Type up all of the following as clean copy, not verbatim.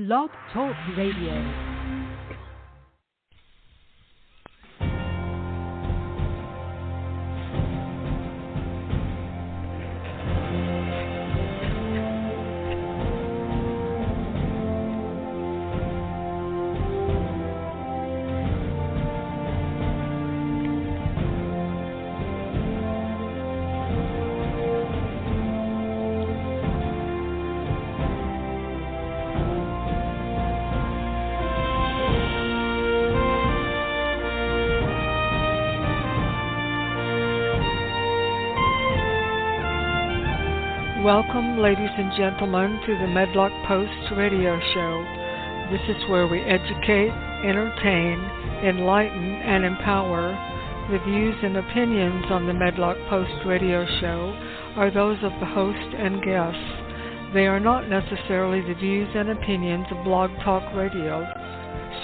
Blog Talk Radio. Welcome, ladies and gentlemen, to the Medlock Post radio show. This is where we educate, entertain, enlighten, and empower. The views and opinions on the Medlock Post radio show are those of the host and guests. They are not necessarily the views and opinions of Blog Talk Radio,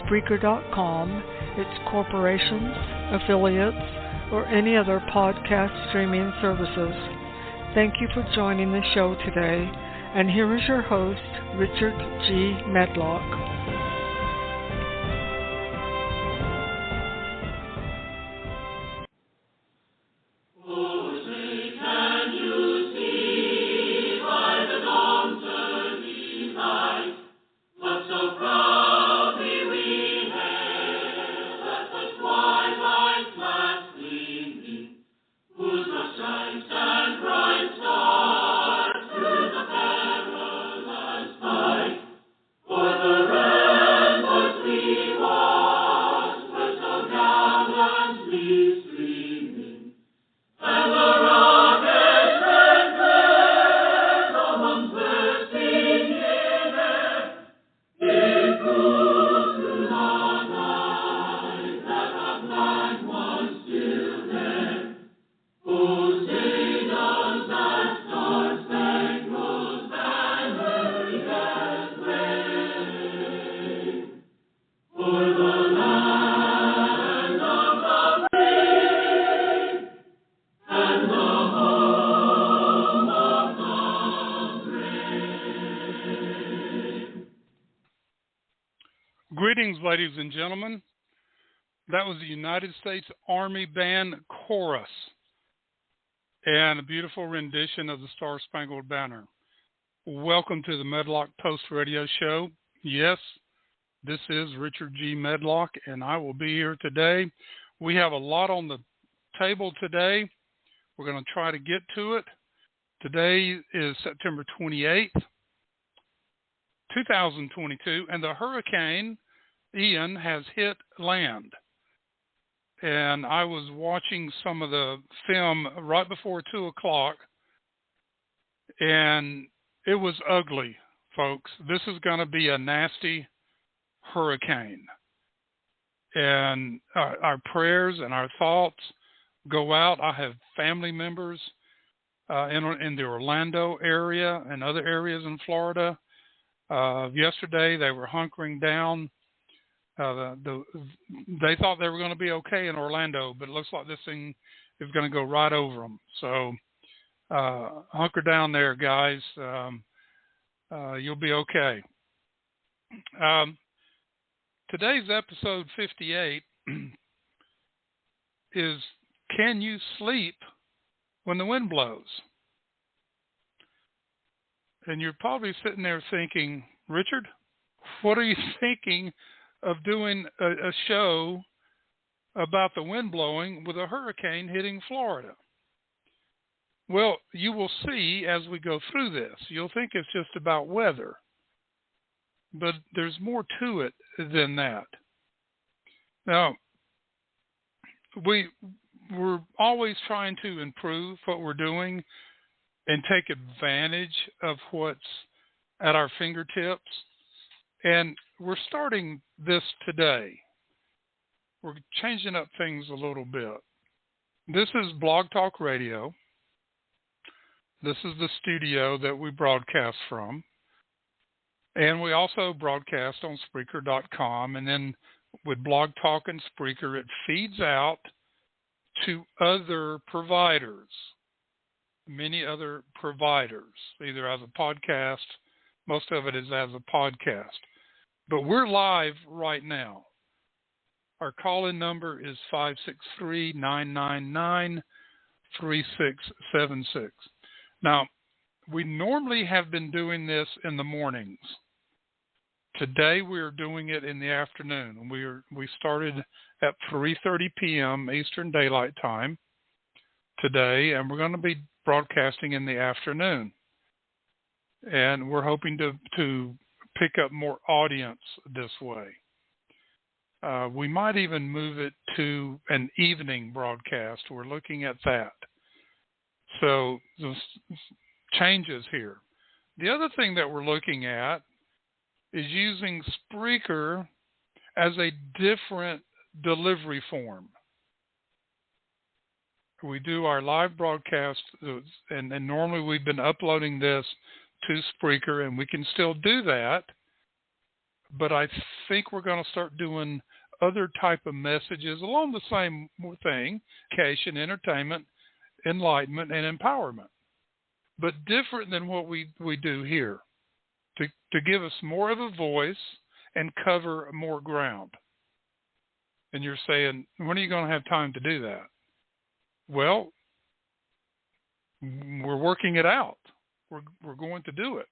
Spreaker.com, its corporations, affiliates, or any other podcast streaming services. Thank you for joining the show today, and here is your host, Richard G. Medlock. Greetings, ladies and gentlemen. That was the United States Army Band Chorus and a beautiful rendition of the Star-Spangled Banner. Welcome to the Medlock Post Radio Show. Yes, this is Richard G. Medlock, and I will be here today. We have a lot on the table today. We're going to try to get to it. Today is September 28th, 2022, and the hurricane Ian has hit land. And I was watching some of the film right before 2 o'clock, and it was ugly, folks. This is going to be a nasty hurricane. And our prayers and our thoughts go out. I have family members in the Orlando area and other areas in Florida. Yesterday, they were hunkering down. They thought they were going to be okay in Orlando, but it looks like this thing is going to go right over them. So hunker down there, guys. You'll be okay. Today's episode 58 is, can you sleep when the wind blows? And you're probably sitting there thinking, Richard, what are you thinking of doing a show about the wind blowing with a hurricane hitting Florida? Well, you will see as we go through this. You'll think it's just about weather, but there's more to it than that. Now, we're always trying to improve what we're doing and take advantage of what's at our fingertips. And we're starting this today. We're changing up things a little bit. This is Blog Talk Radio. This is the studio that we broadcast from. And we also broadcast on Spreaker.com. And then with Blog Talk and Spreaker, it feeds out to other providers, many other providers, either as a podcast. Most of it is as a podcast. But we're live right now. Our call-in number is 563-999-3676. Now, we normally have been doing this in the mornings. Today we are doing it in the afternoon. We started at 3:30 p.m. Eastern Daylight Time today, and we're going to be broadcasting in the afternoon. And we're hoping to pick up more audience this way. We might even move it to an evening broadcast. We're looking at that. So there's changes here. The other thing that we're looking at is using Spreaker as a different delivery form. We do our live broadcast, and normally we've been uploading this to Spreaker, and we can still do that, but I think we're going to start doing other type of messages along the same thing: education, entertainment, enlightenment, and empowerment, but different than what we do here, to give us more of a voice and cover more ground. And you're saying, when are you going to have time to do that? Well, we're working it out. We're going to do it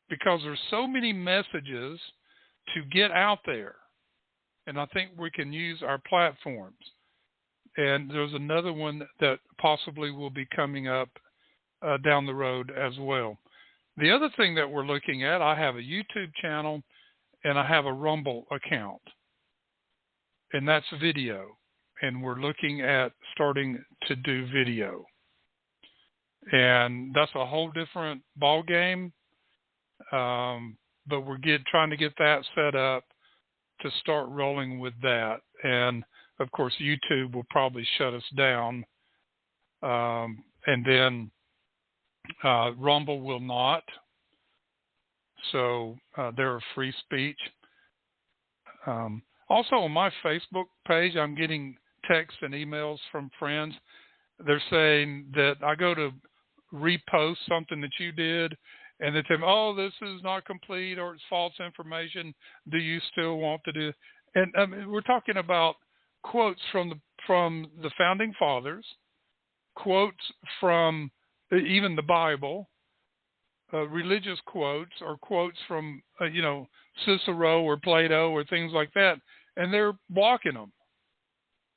because there's so many messages to get out there. And I think we can use our platforms. And there's another one that possibly will be coming up down the road as well. The other thing that we're looking at, I have a YouTube channel and I have a Rumble account. And that's video. And we're looking at starting to do video. And that's a whole different ball game. But we're trying to get that set up to start rolling with that. And of course, YouTube will probably shut us down. And then Rumble will not. So they're free speech. Also on my Facebook page, I'm getting texts and emails from friends. They're saying that I go to repost something that you did, and they tell me, "Oh, this is not complete, or it's false information. Do you still want to do?" And we're talking about quotes from the founding fathers, quotes from even the Bible, religious quotes, or quotes from Cicero or Plato or things like that, and they're blocking them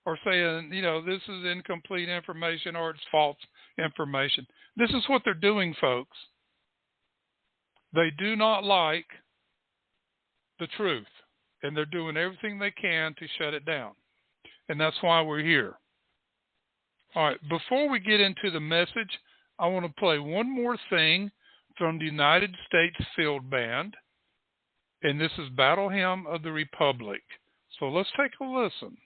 or saying, this is incomplete information or it's false information. This is what they're doing, folks. They do not like the truth, and they're doing everything they can to shut it down. And that's why we're here. All right, before we get into the message, I want to play one more thing from the United States Field Band, and this is Battle Hymn of the Republic. So let's take a listen.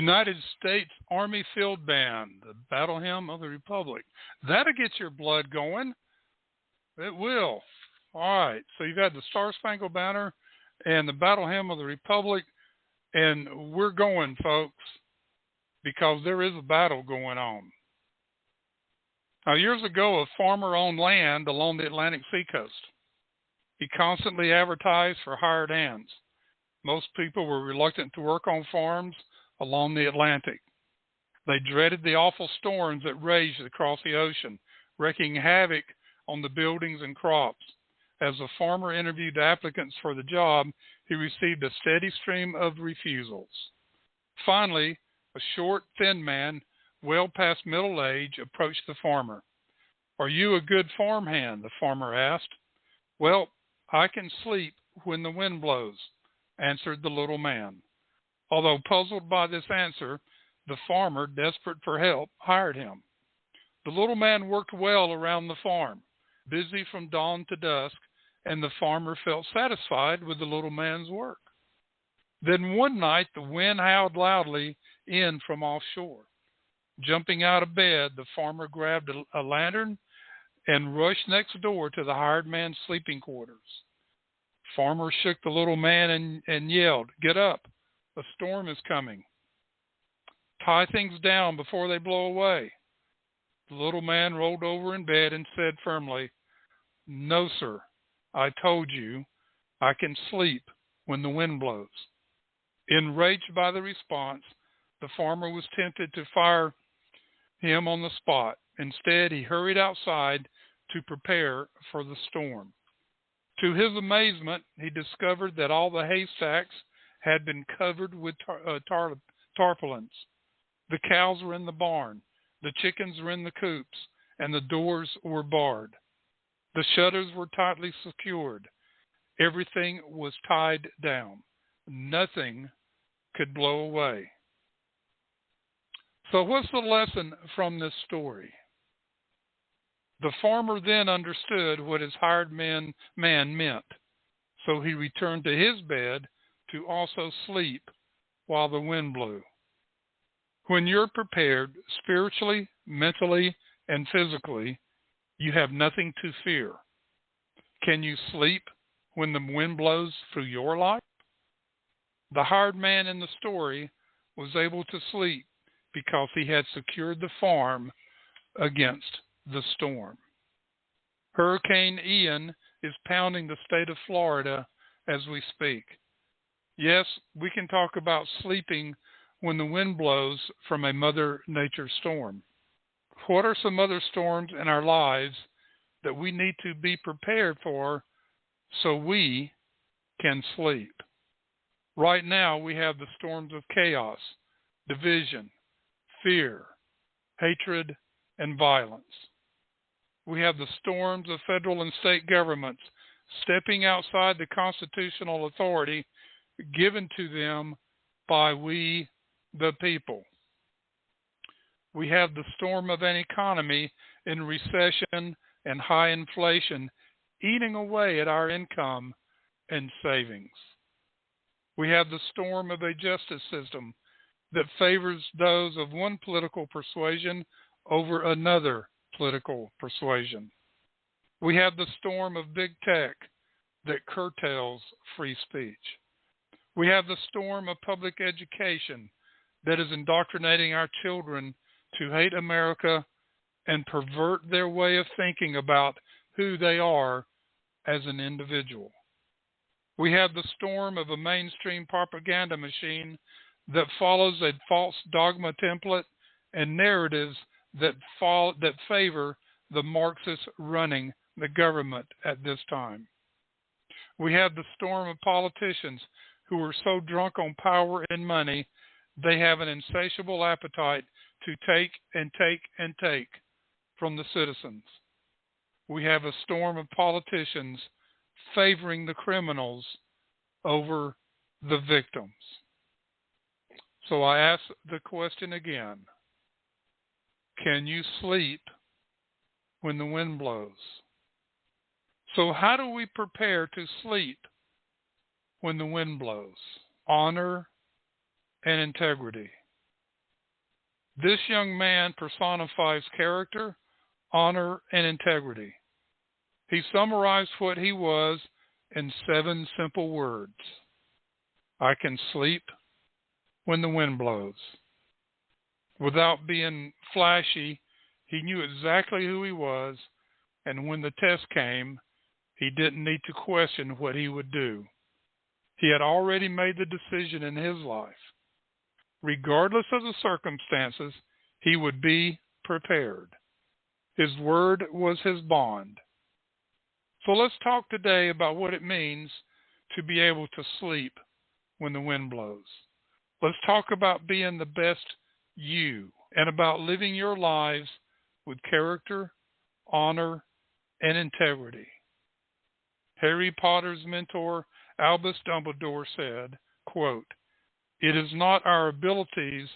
United States Army Field Band, the Battle Hymn of the Republic. That'll get your blood going. It will. All right. So you've got the Star Spangled Banner and the Battle Hymn of the Republic, and we're going, folks, because there is a battle going on. Now, years ago, a farmer owned land along the Atlantic seacoast. He constantly advertised for hired hands. Most people were reluctant to work on farms along the Atlantic. They dreaded the awful storms that raged across the ocean, wreaking havoc on the buildings and crops. As the farmer interviewed applicants for the job, he received a steady stream of refusals. Finally, a short, thin man, well past middle age, approached the farmer. "Are you a good farmhand?" the farmer asked. "Well, I can sleep when the wind blows," answered the little man. Although puzzled by this answer, the farmer, desperate for help, hired him. The little man worked well around the farm, busy from dawn to dusk, and the farmer felt satisfied with the little man's work. Then one night the wind howled loudly in from offshore. Jumping out of bed, the farmer grabbed a lantern and rushed next door to the hired man's sleeping quarters. Farmer shook the little man and yelled, "Get up, a storm is coming. Tie things down before they blow away." The little man rolled over in bed and said firmly, "No, sir, I told you I can sleep when the wind blows." Enraged by the response, the farmer was tempted to fire him on the spot. Instead, he hurried outside to prepare for the storm. To his amazement, he discovered that all the haystacks had been covered with tarpaulins. The cows were in the barn, the chickens were in the coops, and the doors were barred. The shutters were tightly secured. Everything was tied down. Nothing could blow away. So what's the lesson from this story? The farmer then understood what his hired man meant, so he returned to his bed to also sleep while the wind blew. When you're prepared spiritually, mentally, and physically, you have nothing to fear. Can you sleep when the wind blows through your life? The hired man in the story was able to sleep because he had secured the farm against the storm. Hurricane Ian is pounding the state of Florida as we speak. Yes, we can talk about sleeping when the wind blows from a Mother Nature storm. What are some other storms in our lives that we need to be prepared for so we can sleep? Right now, we have the storms of chaos, division, fear, hatred, and violence. We have the storms of federal and state governments stepping outside the constitutional authority given to them by we, the people. We have the storm of an economy in recession and high inflation eating away at our income and savings. We have the storm of a justice system that favors those of one political persuasion over another political persuasion. We have the storm of big tech that curtails free speech. We have the storm of public education that is indoctrinating our children to hate America and pervert their way of thinking about who they are as an individual. We have the storm of a mainstream propaganda machine that follows a false dogma template and narratives that favor the Marxists running the government at this time. We have the storm of politicians who are so drunk on power and money, they have an insatiable appetite to take and take and take from the citizens. We have a storm of politicians favoring the criminals over the victims. So I ask the question again. Can you sleep when the wind blows? So how do we prepare to sleep when the wind blows? Honor and integrity. This young man personifies character, honor, and integrity. He summarized what he was in 7 simple words. I can sleep when the wind blows. Without being flashy, he knew exactly who he was, and when the test came, he didn't need to question what he would do. He had already made the decision in his life. Regardless of the circumstances, he would be prepared. His word was his bond. So let's talk today about what it means to be able to sleep when the wind blows. Let's talk about being the best you and about living your lives with character, honor, and integrity. Harry Potter's mentor, Albus Dumbledore, said, quote, "It is not our abilities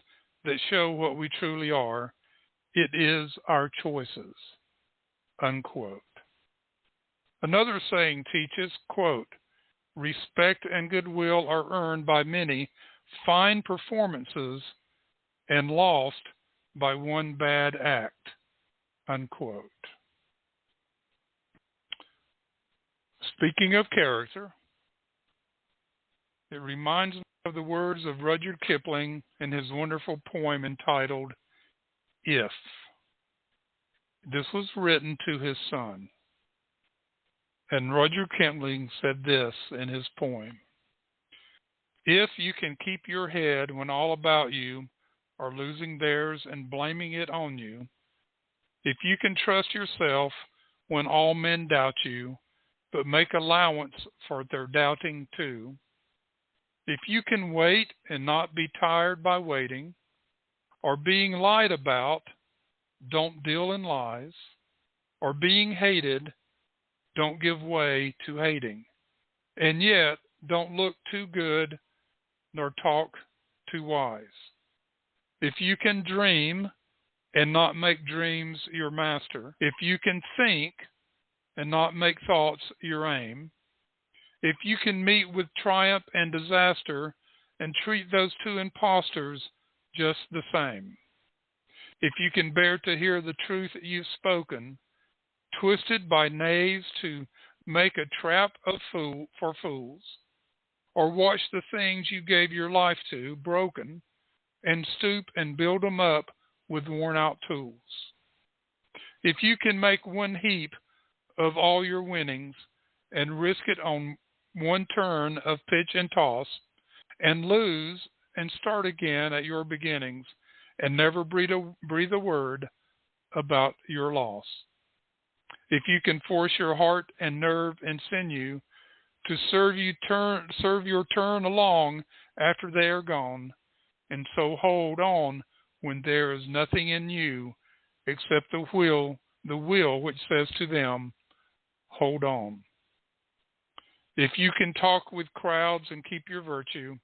that show what we truly are. It is our choices." Unquote. Another saying teaches, quote, "Respect and goodwill are earned by many fine performances and lost by one bad act." Unquote. Speaking of character, it reminds me of the words of Rudyard Kipling in his wonderful poem entitled If. This was written to his son. And Rudyard Kipling said this in his poem: "If you can keep your head when all about you are losing theirs and blaming it on you, if you can trust yourself when all men doubt you, but make allowance for their doubting too, if you can wait and not be tired by waiting, or being lied about, don't deal in lies, or being hated, don't give way to hating, and yet don't look too good nor talk too wise. If you can dream and not make dreams your master, if you can think and not make thoughts your aim, if you can meet with triumph and disaster and treat those 2 impostors just the same, if you can bear to hear the truth you've spoken, twisted by knaves to make a trap of for fools, or watch the things you gave your life to broken, and stoop and build them up with worn-out tools, if you can make one heap of all your winnings and risk it on one turn of pitch and toss, and lose and start again at your beginnings, and never breathe a word about your loss, if you can force your heart and nerve and sinew to serve your turn along after they are gone, and so hold on when there is nothing in you except the will which says to them, hold on. If you can talk with crowds and keep your virtue,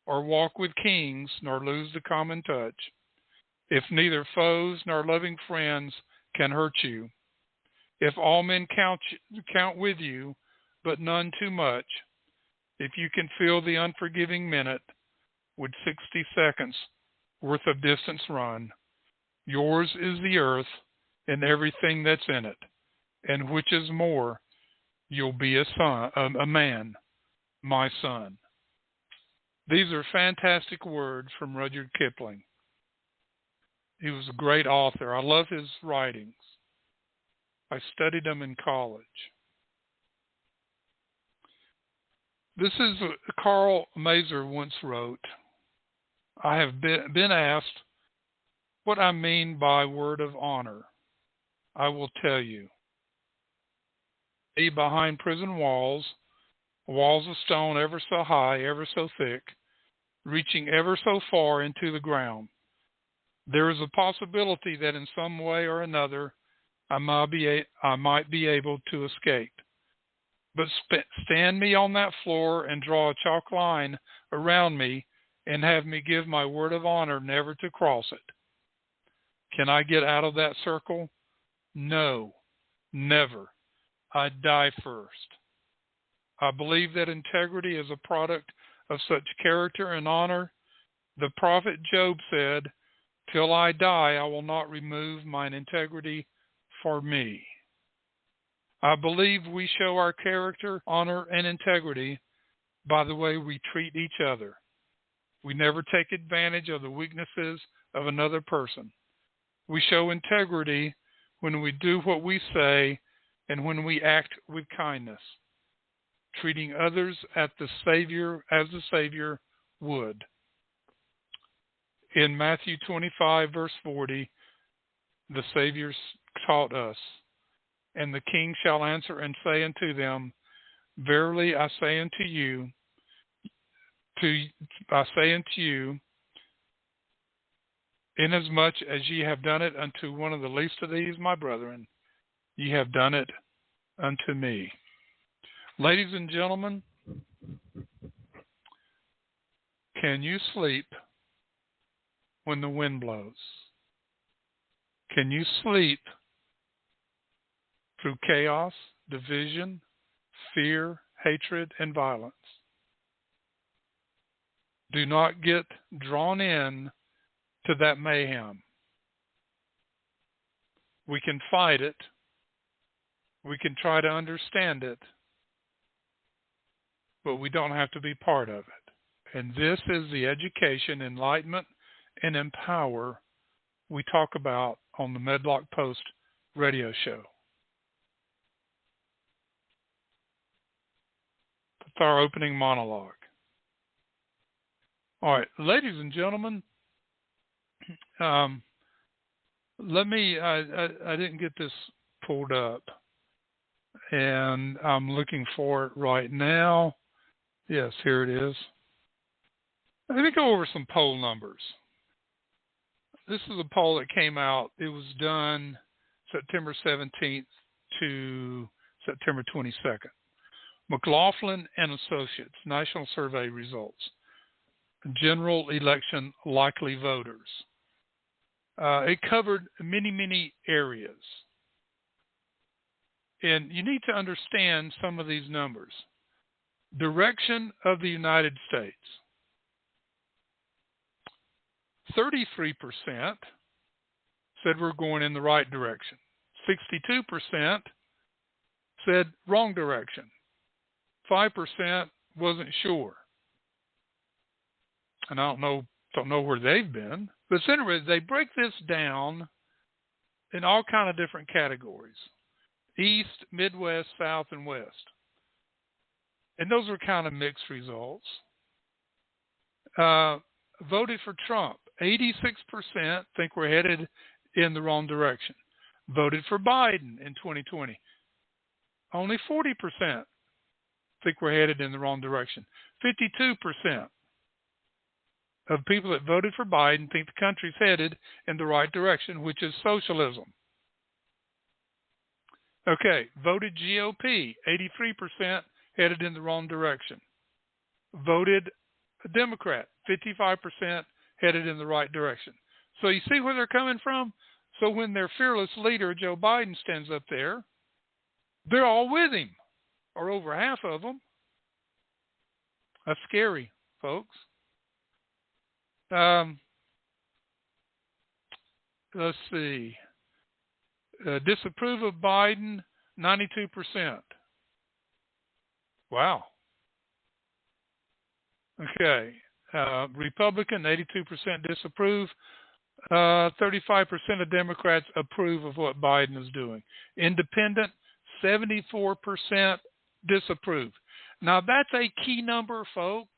or walk with kings nor lose the common touch, if neither foes nor loving friends can hurt you, if all men count with you, but none too much, if you can fill the unforgiving minute with 60 seconds worth of distance run, yours is the earth and everything that's in it, and which is more, you'll be a man, my son." These are fantastic words from Rudyard Kipling. He was a great author. I love his writings. I studied them in college. This is Carl Mazer once wrote, "I have been asked what I mean by word of honor. I will tell you. Be behind prison walls of stone ever so high, ever so thick, reaching ever so far into the ground. There is a possibility that in some way or another I might be able to escape. But stand me on that floor and draw a chalk line around me and have me give my word of honor never to cross it. Can I get out of that circle? No, never. I'd die first. I believe that integrity is a product of such character and honor. The prophet Job said, Till I die, I will not remove mine integrity for me. I believe we show our character, honor, and integrity by the way we treat each other. We never take advantage of the weaknesses of another person. We show integrity when we do what we say and when we act with kindness, treating others as the Savior would. In Matthew 25, verse 40, the Savior taught us, and the King shall answer and say unto them, Verily I say unto you, inasmuch as ye have done it unto one of the least of these, my brethren, ye have done it unto me. Ladies and gentlemen, can you sleep when the wind blows? Can you sleep through chaos, division, fear, hatred, and violence? Do not get drawn in to that mayhem. We can fight it. We can try to understand it, but we don't have to be part of it. And this is the education, enlightenment, and empower we talk about on the Medlock Post radio show. That's our opening monologue. All right, ladies and gentlemen, I didn't get this pulled up, and I'm looking for it right now. Yes, here it is. Let me go over some poll numbers. This is a poll that came out. It was done September 17th to September 22nd. McLaughlin and Associates, National Survey Results. General election likely voters. It covered many, many areas. And you need to understand some of these numbers. Direction of the United States. 33% said we're going in the right direction. 62% said wrong direction. 5% wasn't sure. And I don't know where they've been. But anyway, they break this down in all kind of different categories. East, Midwest, South, and West. And those are kind of mixed results. Voted for Trump. 86% think we're headed in the wrong direction. Voted for Biden in 2020. Only 40% think we're headed in the wrong direction. 52% of people that voted for Biden think the country's headed in the right direction, which is socialism. Okay, voted GOP, 83% headed in the wrong direction. Voted Democrat, 55% headed in the right direction. So you see where they're coming from? So when their fearless leader, Joe Biden, stands up there, they're all with him, or over half of them. That's scary, folks. Let's see. Disapprove of Biden, 92%. Wow. Okay. Republican, 82% disapprove. 35% of Democrats approve of what Biden is doing. Independent, 74% disapprove. Now, that's a key number, folks.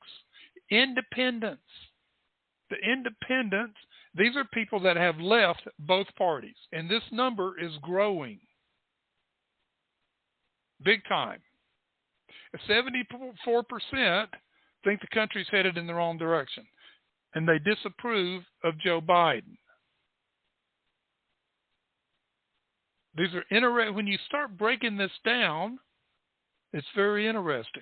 Independents. The independents, these are people that have left both parties. And this number is growing. Big time. 74% think the country's headed in the wrong direction. And they disapprove of Joe Biden. These are interesting. When you start breaking this down, it's very interesting.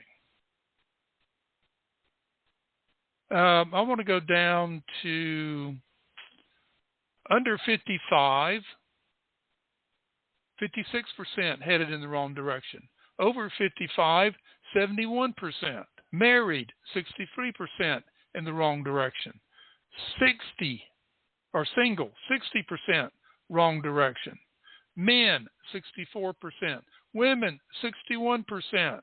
I want to go down to under 55, 56% headed in the wrong direction. Over 55, 71%. Married, 63% in the wrong direction. 60 or single, 60% wrong direction. Men, 64%. Women, 61%.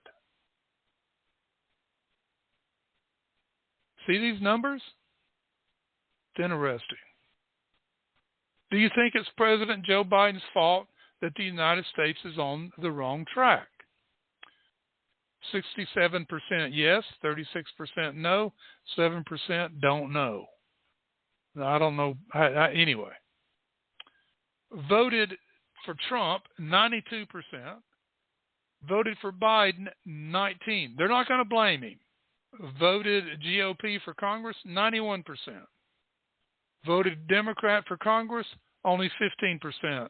See these numbers? It's interesting. Do you think it's President Joe Biden's fault that the United States is on the wrong track? 67% yes, 36% no, 7% don't know. I don't know. Anyway, voted for Trump, 92%. Voted for Biden, 19%. They're not going to blame him. Voted GOP for Congress, 91%. Voted Democrat for Congress, only 15%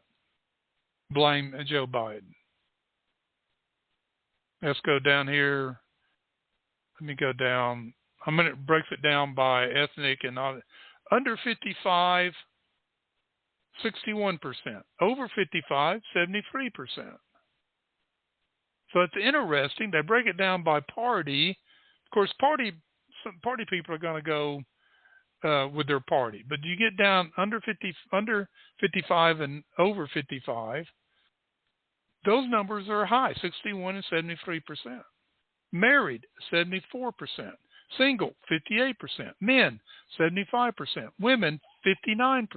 blame Joe Biden. Let's go down here. Let me go down. I'm going to break it down by ethnic and all. Under 55, 61%. Over 55, 73%. So it's interesting. They break it down by party. Of course, some party people are going to go with their party. But you get down under 55 and over 55, those numbers are high, 61 and 73%. Married, 74%. Single, 58%. Men, 75%. Women, 59%.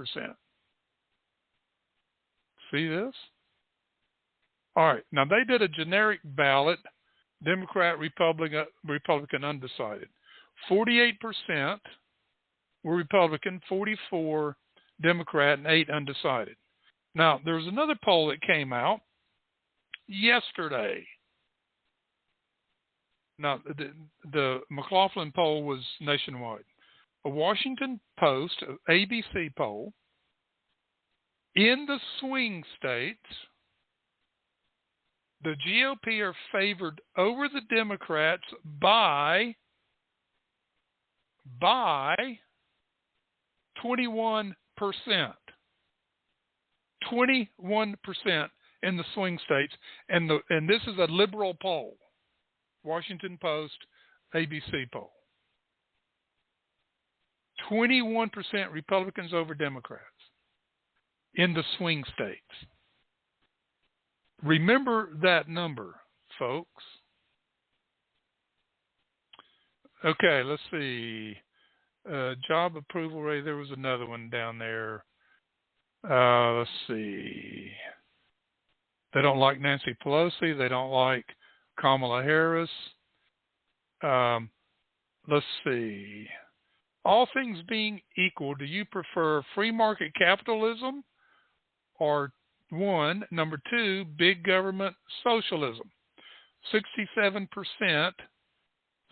See this? All right. Now, they did a generic ballot, Democrat, Republican, undecided. 48% were Republican, 44 Democrat, and 8 undecided. Now, there was another poll that came out yesterday. Now, the McLaughlin poll was nationwide. A Washington Post, ABC poll, in the swing states, the GOP are favored over the Democrats by 21%. 21% in the swing states, and this is a liberal poll. Washington Post, ABC poll. 21% Republicans over Democrats in the swing states. Remember that number, folks. Okay, let's see. Job approval rate. There was another one down there. Let's see. They don't like Nancy Pelosi. They don't like Kamala Harris. Let's see. All things being equal, do you prefer free market capitalism or one, number two, big government socialism? 67%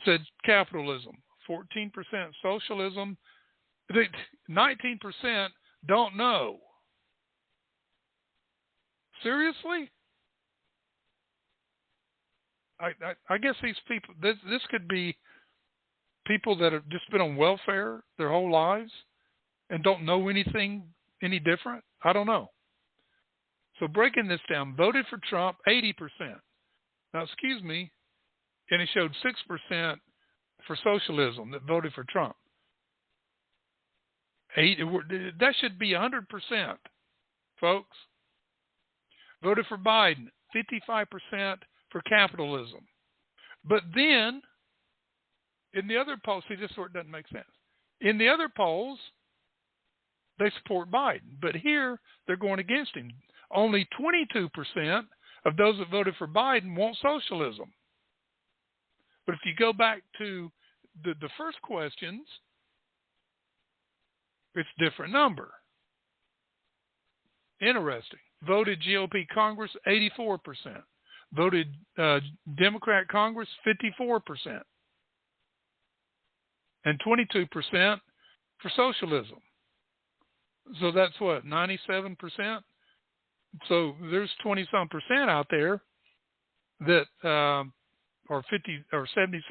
said capitalism, 14% socialism, 19% don't know. Seriously? I guess these people, this could be people that have just been on welfare their whole lives and don't know anything any different. I don't know. So breaking this down, voted for Trump, 80%. Now, excuse me, and it showed 6% for socialism that voted for Trump. That should be 100%, folks. Voted for Biden, 55% for capitalism. But then, in the other polls, see, this sort doesn't make sense. In the other polls, they support Biden. But here, they're going against him. Only 22% of those that voted for Biden want socialism. But if you go back to the first questions, it's a different number. Interesting. Voted GOP Congress, 84%. Voted Democrat Congress, 54%. And 22% for socialism. So that's what, 97%? So there's 20-some percent out there that, or 50 or 76%.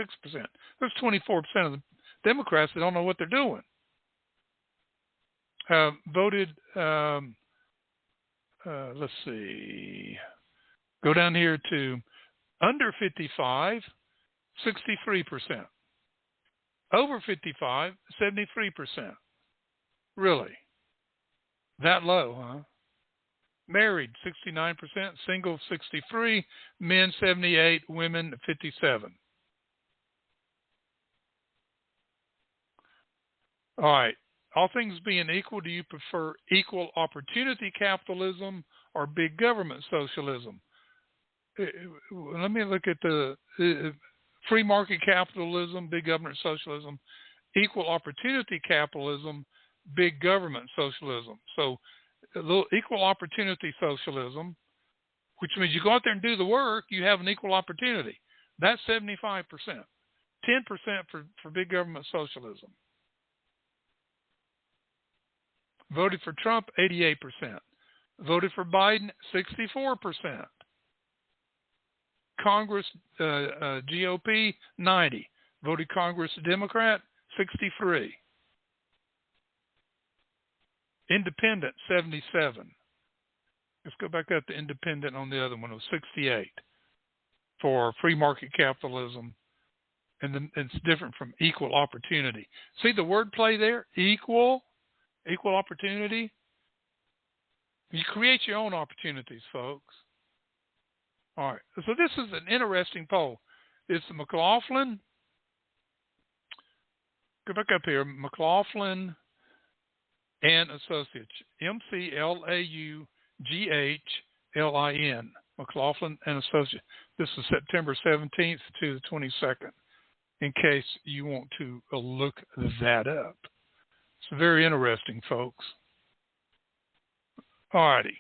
There's 24% of the Democrats that don't know what they're doing. Voted, let's see, go down here to under 55, 63%. Over 55, 73%. Really? That low, huh? Married, 69%, single, 63, men, 78, women, 57. All right. All things being equal, do you prefer equal opportunity capitalism or big government socialism? Let me look at the free market capitalism, big government socialism, equal opportunity capitalism, big government socialism. So a little equal opportunity socialism, which means you go out there and do the work, you have an equal opportunity. That's 75%. 10% for big government socialism. Voted for Trump, 88%. Voted for Biden, 64%. Congress, GOP, 90. Voted Congress Democrat, 63. Independent, 77. Let's go back up to independent on the other one. It was 68 for free market capitalism. And then it's different from equal opportunity. See the wordplay there? Equal opportunity. You create your own opportunities, folks. All right. So this is an interesting poll. It's McLaughlin. Go back up here. McLaughlin and Associates. McLaughlin. McLaughlin and Associates. This is September 17th to the 22nd, in case you want to look that up. It's very interesting, folks. All righty.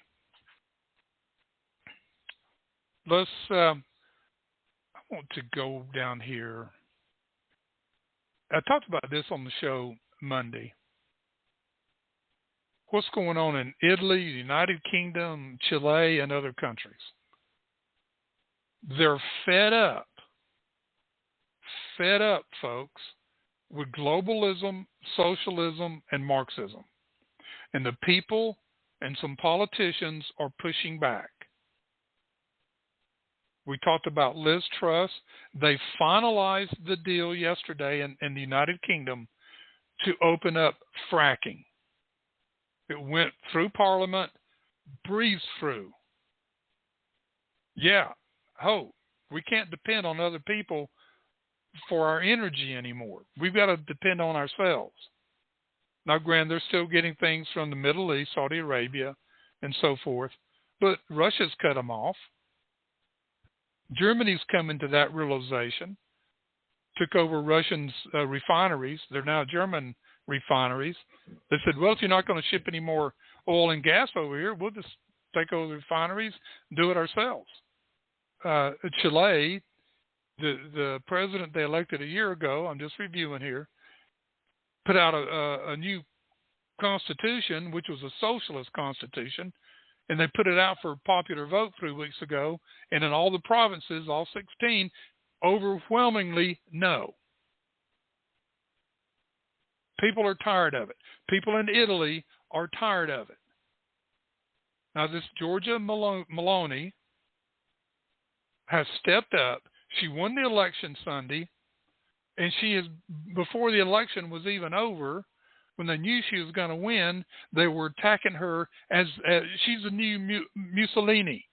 Let's, I want to go down here. I talked about this on the show Monday. What's going on in Italy, United Kingdom, Chile, and other countries? They're fed up, folks, with globalism, socialism, and Marxism. And the people and some politicians are pushing back. We talked about Liz Truss. They finalized the deal yesterday in the United Kingdom to open up fracking. It went through Parliament, breezed through. Yeah, we can't depend on other people for our energy anymore. We've got to depend on ourselves. Now, granted, they're still getting things from the Middle East, Saudi Arabia, and so forth, but Russia's cut them off. Germany's coming to that realization, took over Russian refineries. They're now German refineries. They said, well, if you're not going to ship any more oil and gas over here, we'll just take over the refineries and do it ourselves. Chile, the president they elected a year ago, I'm just reviewing here, put out a new constitution, which was a socialist constitution, and they put it out for popular vote 3 weeks ago, and in all the provinces, all 16, overwhelmingly no. People are tired of it. People in Italy are tired of it. Now, this Giorgia Meloni has stepped up. She won the election Sunday, and she is, before the election was even over, when they knew she was going to win, they were attacking her as she's a new Mussolini.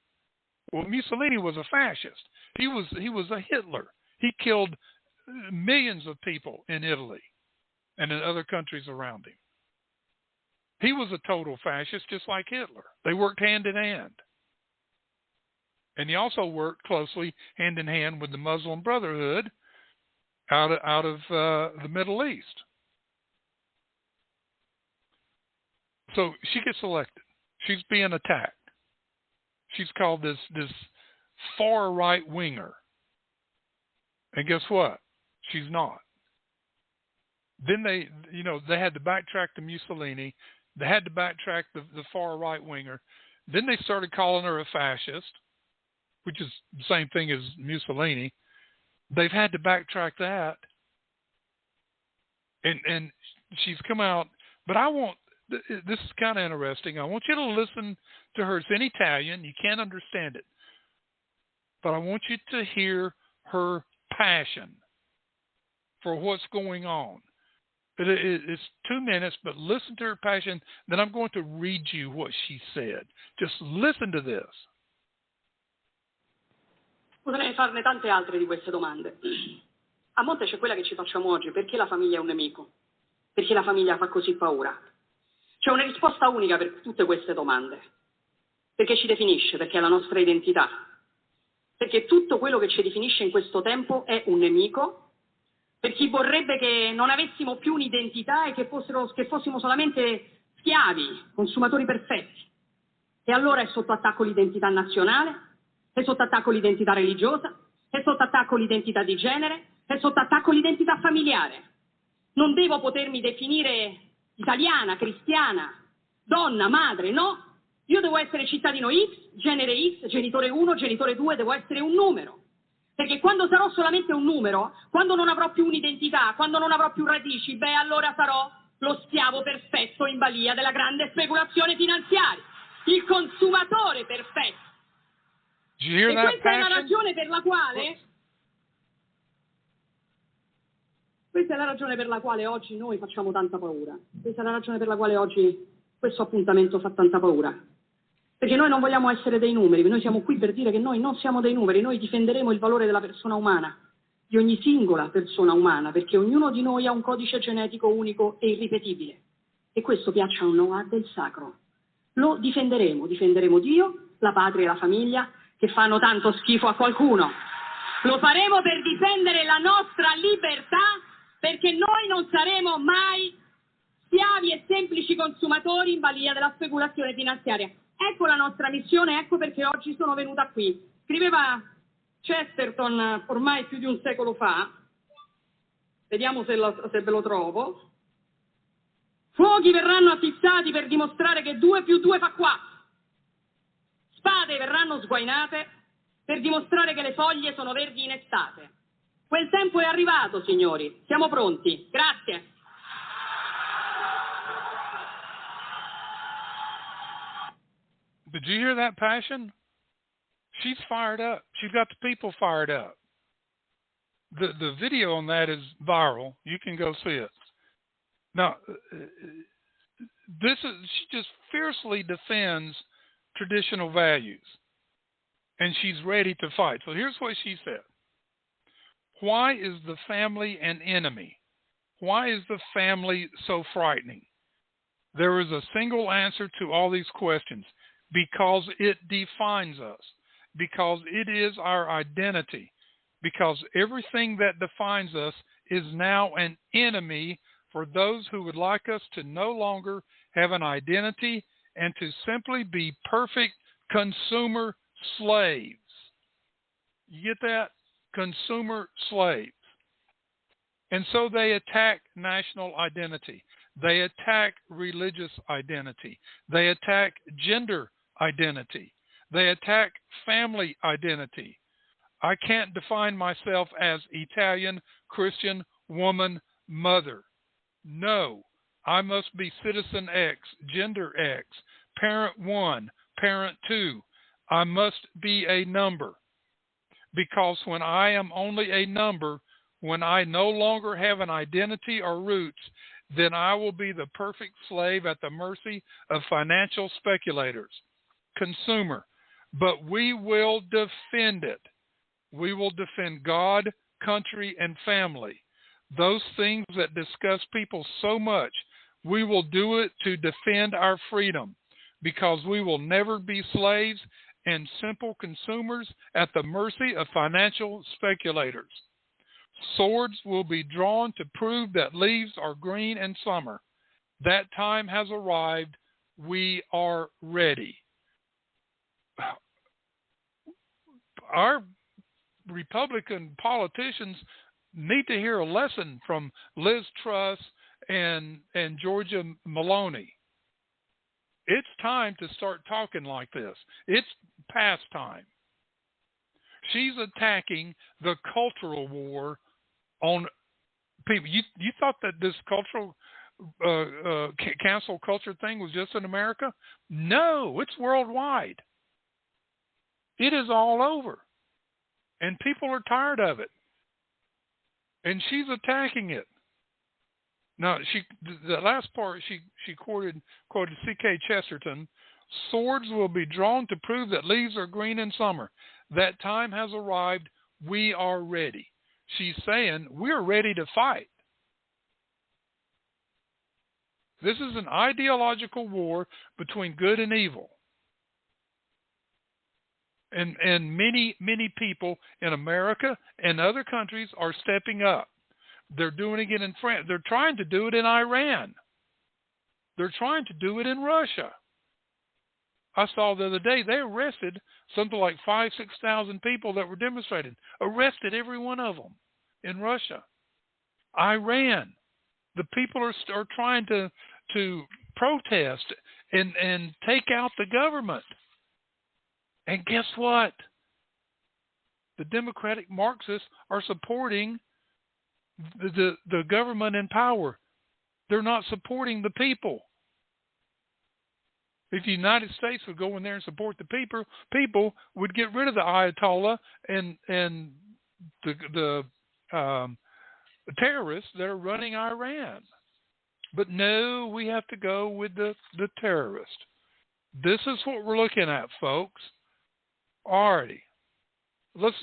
Well, Mussolini was a fascist. He was a Hitler. He killed millions of people in Italy and in other countries around him. He was a total fascist, just like Hitler. They worked hand in hand. And he also worked closely hand in hand with the Muslim Brotherhood out of the Middle East. So she gets elected. She's being attacked. She's called this far right winger. And guess what? She's not. Then they had to backtrack to Mussolini. They had to backtrack the far right winger. Then they started calling her a fascist, which is the same thing as Mussolini. They've had to backtrack that. And she's come out. But this is kind of interesting. I want you to listen to her. It's in Italian. You can't understand it. But I want you to hear her passion for what's going on. It's 2 minutes, but listen to her passion. Then I'm going to read you what she said. Just listen to this. Potrei farne tante altre di queste domande. A monte c'è quella che ci facciamo oggi: perché la famiglia è un nemico? Perché la famiglia fa così paura? C'è una risposta unica per tutte queste domande. Perché ci definisce, perché è la nostra identità. Perché tutto quello che ci definisce in questo tempo è un nemico, per chi vorrebbe che non avessimo più un'identità e che fossimo solamente schiavi, consumatori perfetti. E allora è sotto attacco l'identità nazionale, è sotto attacco l'identità religiosa, è sotto attacco l'identità di genere, è sotto attacco l'identità familiare. Non devo potermi definire italiana, cristiana, donna, madre, no. Io devo essere cittadino X, genere X, genitore 1, genitore 2, devo essere un numero. Perché quando sarò solamente un numero, quando non avrò più un'identità, quando non avrò più radici, allora sarò lo schiavo perfetto in balia della grande speculazione finanziaria, il consumatore perfetto. E questa è la ragione per la quale... Questa è la ragione per la quale oggi noi facciamo tanta paura. Questa è la ragione per la quale oggi questo appuntamento fa tanta paura. Perché noi non vogliamo essere dei numeri, noi siamo qui per dire che noi non siamo dei numeri, noi difenderemo il valore della persona umana, di ogni singola persona umana, perché ognuno di noi ha un codice genetico unico e irripetibile. E questo, piaccia o no, ha del sacro. Lo difenderemo Dio, la patria e la famiglia, che fanno tanto schifo a qualcuno. Lo faremo per difendere la nostra libertà, perché noi non saremo mai schiavi e semplici consumatori in balia della speculazione finanziaria. Ecco la nostra missione, ecco perché oggi sono venuta qui. Scriveva Chesterton ormai più di un secolo fa, vediamo se ve lo trovo: fuochi verranno attizzati per dimostrare che 2 più 2 fa 4. Spade verranno sguainate per dimostrare che le foglie sono verdi in estate. Quel tempo è arrivato, signori. Siamo pronti. Grazie. Did you hear that passion? She's fired up. She's got the people fired up. The video on that is viral. You can go see it. Now, she just fiercely defends traditional values, and she's ready to fight. So here's what she said. Why is the family an enemy? Why is the family so frightening? There is a single answer to all these questions: because it defines us, because it is our identity, because everything that defines us is now an enemy for those who would like us to no longer have an identity and to simply be perfect consumer slaves. You get that? Consumer slaves. And so they attack national identity. They attack religious identity. They attack gender identity. They attack family identity. I can't define myself as Italian, Christian, woman, mother. No, I must be citizen X, gender X, parent 1, parent 2. I must be a number. Because when I am only a number, when I no longer have an identity or roots, then I will be the perfect slave at the mercy of financial speculators. Consumer. But we will defend it. We will defend God, country, and family. Those things that disgust people so much, we will do it to defend our freedom, because we will never be slaves and simple consumers at the mercy of financial speculators. Swords will be drawn to prove that leaves are green in summer. That time has arrived. We are ready. Our Republican politicians need to hear a lesson from Liz Truss and Georgia Maloney. It's time to start talking like this. It's past time. She's attacking the cultural war on people. You thought that this cultural cancel culture thing was just in America? No, it's worldwide. It is all over. And people are tired of it. And she's attacking it. No, the last part she quoted C.K. Chesterton. Swords will be drawn to prove that leaves are green in summer. That time has arrived. We are ready. She's saying we're ready to fight. This is an ideological war between good and evil. And many people in America and other countries are stepping up. They're doing it in France. They're trying to do it in Iran. They're trying to do it in Russia. I saw the other day they arrested something like 6,000 people that were demonstrating. Arrested every one of them in Russia. Iran. The people are trying to protest and take out the government. And guess what? The Democratic Marxists are supporting the government in power. They're not supporting the people. If the United States would go in there and support the people would get rid of the Ayatollah and the terrorists that are running Iran. But no, we have to go with the terrorist. This is what we're looking at, folks. Alrighty. Let's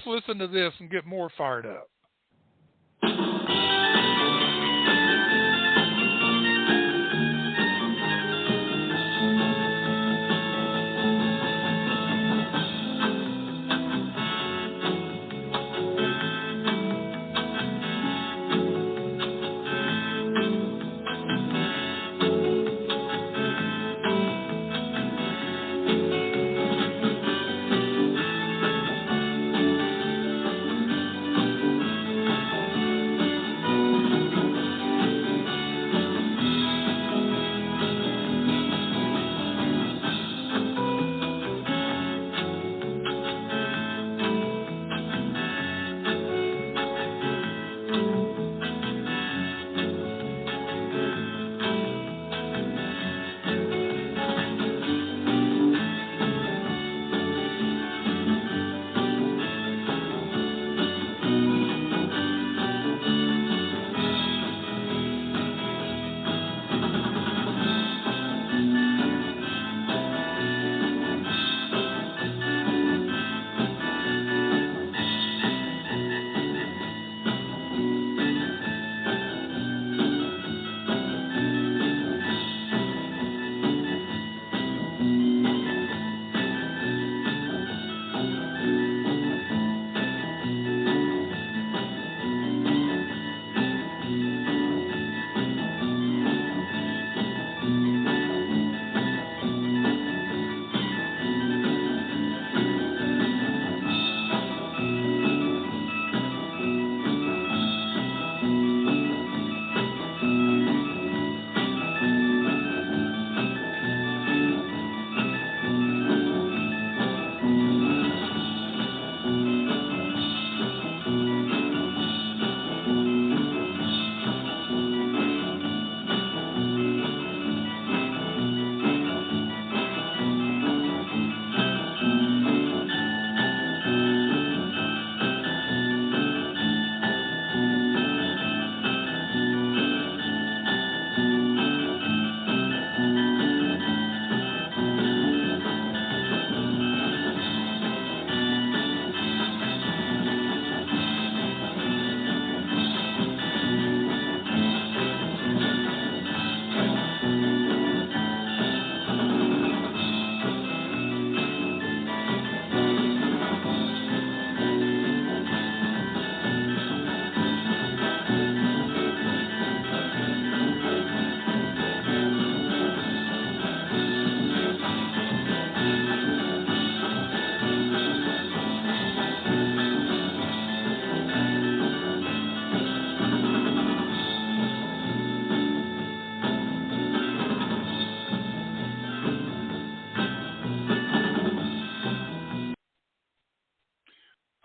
listen to this and get more fired up.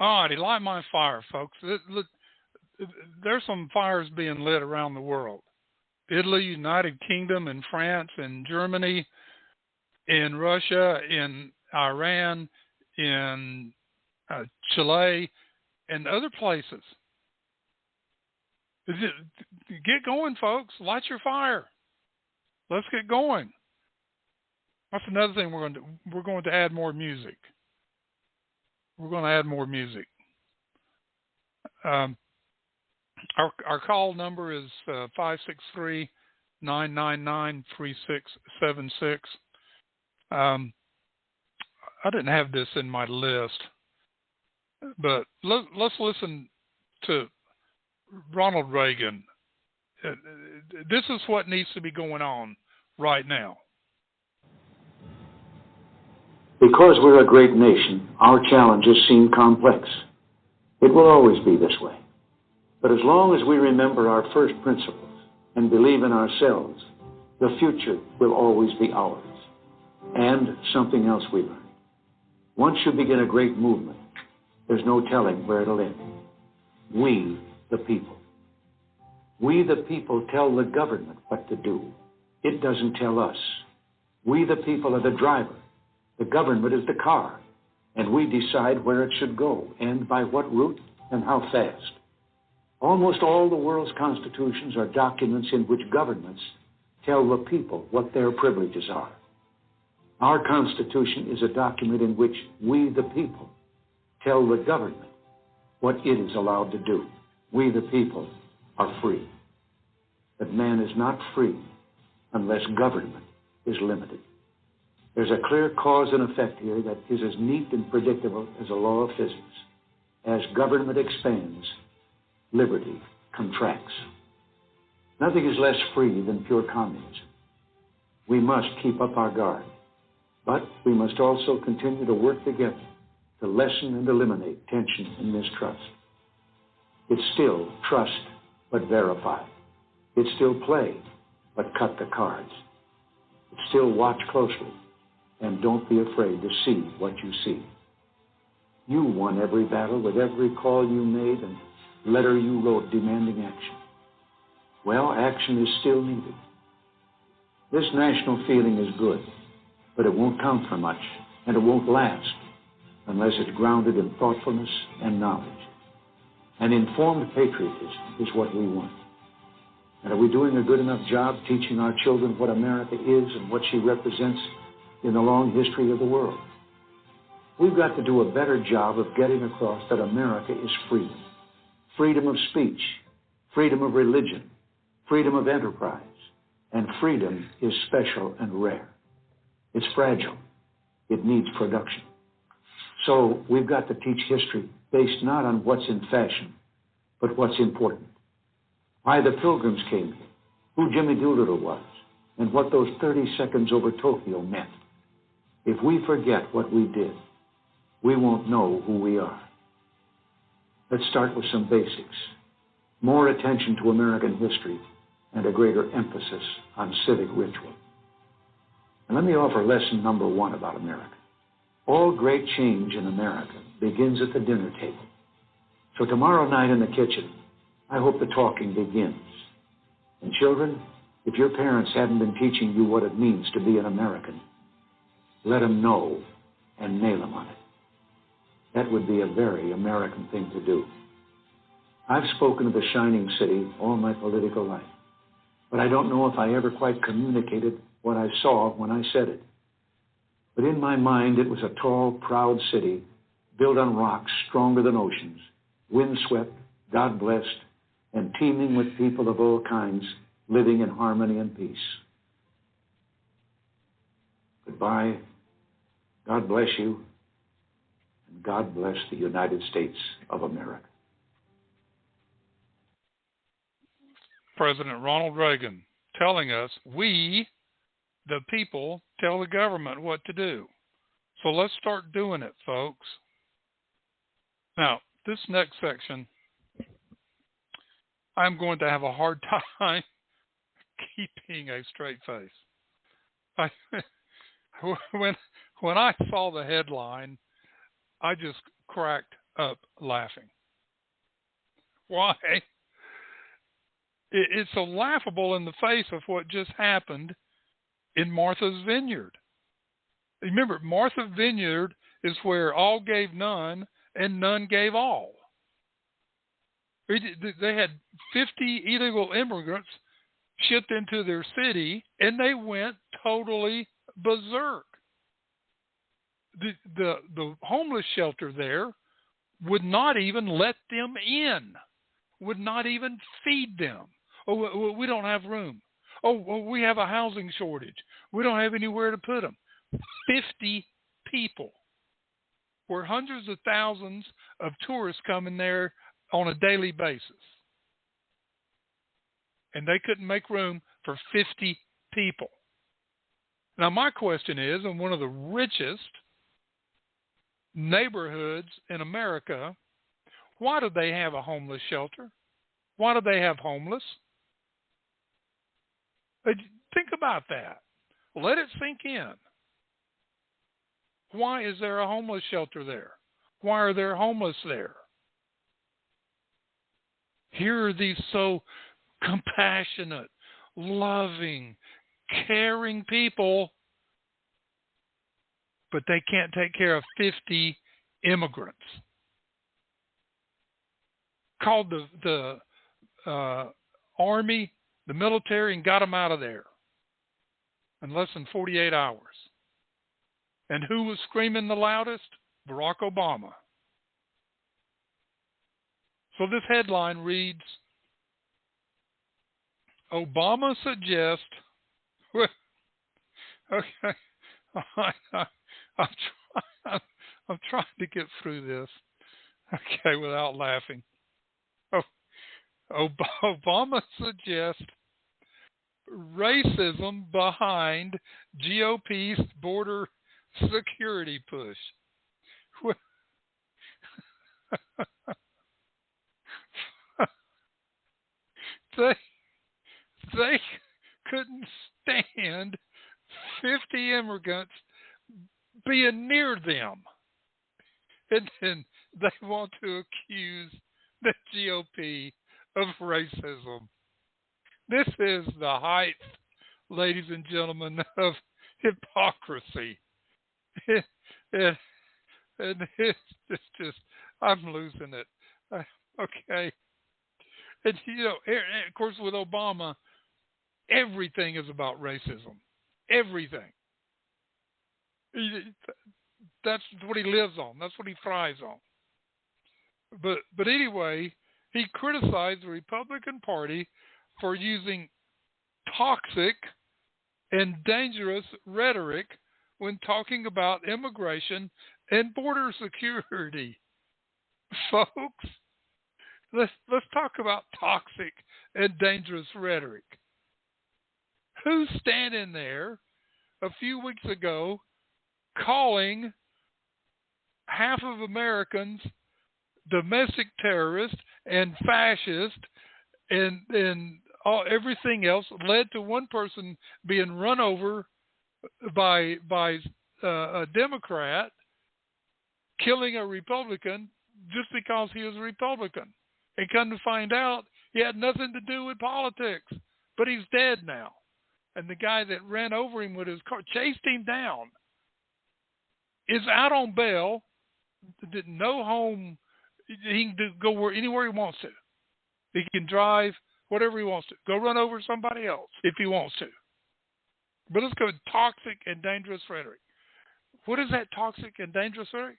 All righty, light my fire, folks. There's some fires being lit around the world. Italy, United Kingdom, and France, and Germany, in Russia, in Iran, in Chile, and other places. Get going, folks. Light your fire. Let's get going. That's another thing we're going to add more music. We're going to add more music. Our call number is 563-999-3676. I didn't have this in my list, but let's listen to Ronald Reagan. This is what needs to be going on right now. Because we're a great nation, our challenges seem complex. It will always be this way. But as long as we remember our first principles and believe in ourselves, the future will always be ours. And something else we learned. Once you begin a great movement, there's no telling where it'll end. We, the people. We, the people, tell the government what to do. It doesn't tell us. We, the people, are the driver. The government is the car. And we decide where it should go and by what route and how fast. Almost all the world's constitutions are documents in which governments tell the people what their privileges are. Our Constitution is a document in which we, the people, tell the government what it is allowed to do. We, the people, are free. But man is not free unless government is limited. There's a clear cause and effect here that is as neat and predictable as a law of physics. As government expands, liberty contracts. Nothing is less free than pure communism. We must keep up our guard. But we must also continue to work together to lessen and eliminate tension and mistrust. It's still trust, but verify. It's still play, but cut the cards. It's still watch closely, and don't be afraid to see what you see. You won every battle with every call you made and letter you wrote demanding action. Well, action is still needed. This national feeling is good. But it won't count for much, and it won't last unless it's grounded in thoughtfulness and knowledge. An informed patriotism is what we want. And are we doing a good enough job teaching our children what America is and what she represents in the long history of the world? We've got to do a better job of getting across that America is freedom. Freedom of speech, freedom of religion, freedom of enterprise, and freedom is special and rare. It's fragile. It needs production. So we've got to teach history based not on what's in fashion, but what's important. Why the Pilgrims came here, who Jimmy Doolittle was, and what those 30 seconds over Tokyo meant. If we forget what we did, we won't know who we are. Let's start with some basics. More attention to American history and a greater emphasis on civic ritual. And let me offer lesson number 1 about America. All great change in America begins at the dinner table. So tomorrow night in the kitchen, I hope the talking begins. And children, if your parents haven't been teaching you what it means to be an American, let them know and nail them on it. That would be a very American thing to do. I've spoken of the shining city all my political life, but I don't know if I ever quite communicated what I saw when I said it. But in my mind, it was a tall, proud city built on rocks stronger than oceans, windswept, God-blessed, and teeming with people of all kinds living in harmony and peace. Goodbye. God bless you. And God bless the United States of America. President Ronald Reagan telling us, we, the people, tell the government what to do. So let's start doing it, folks. Now, this next section, I'm going to have a hard time keeping a straight face. When I saw the headline, I just cracked up laughing. Why? It's so laughable in the face of what just happened in Martha's Vineyard. Remember, Martha's Vineyard is where all gave none and none gave all. They had 50 illegal immigrants shipped into their city, and they went totally berserk. The homeless shelter there would not even let them in, would not even feed them. Oh, we don't have room. Oh, we have a housing shortage. We don't have anywhere to put them. 50 people, where hundreds of thousands of tourists come in there on a daily basis. And they couldn't make room for 50 people. Now, my question is, in one of the richest neighborhoods in America, why do they have a homeless shelter? Why do they have homeless? Think about that. Let it sink in. Why is there a homeless shelter there? Why are there homeless there? Here are these so compassionate, loving, caring people, but they can't take care of 50 immigrants. Called the Army, the military, and got them out of there in less than 48 hours. And who was screaming the loudest? Barack Obama. So this headline reads, Obama suggests, okay, I'm trying to get through this, okay, without laughing. Obama suggests racism behind GOP's border security push. They couldn't stand 50 immigrants being near them. And then they want to accuse the GOP of racism. This is the height, ladies and gentlemen, of hypocrisy. And it's just, I'm losing it. Okay. And, of course, with Obama, everything is about racism. Everything. That's what he lives on. That's what he thrives on. But anyway, he criticized the Republican Party for using toxic and dangerous rhetoric when talking about immigration and border security. Folks, let's talk about toxic and dangerous rhetoric. Who's standing there a few weeks ago calling half of Americans domestic terrorists and fascist and everything else, led to one person being run over by a Democrat, killing a Republican just because he was a Republican. And come to find out, he had nothing to do with politics, but he's dead now. And the guy that ran over him with his car, chased him down, is out on bail, no home. He can go anywhere he wants to. He can drive whatever he wants to. Go run over somebody else if he wants to. But let's go with toxic and dangerous rhetoric. What is that toxic and dangerous rhetoric?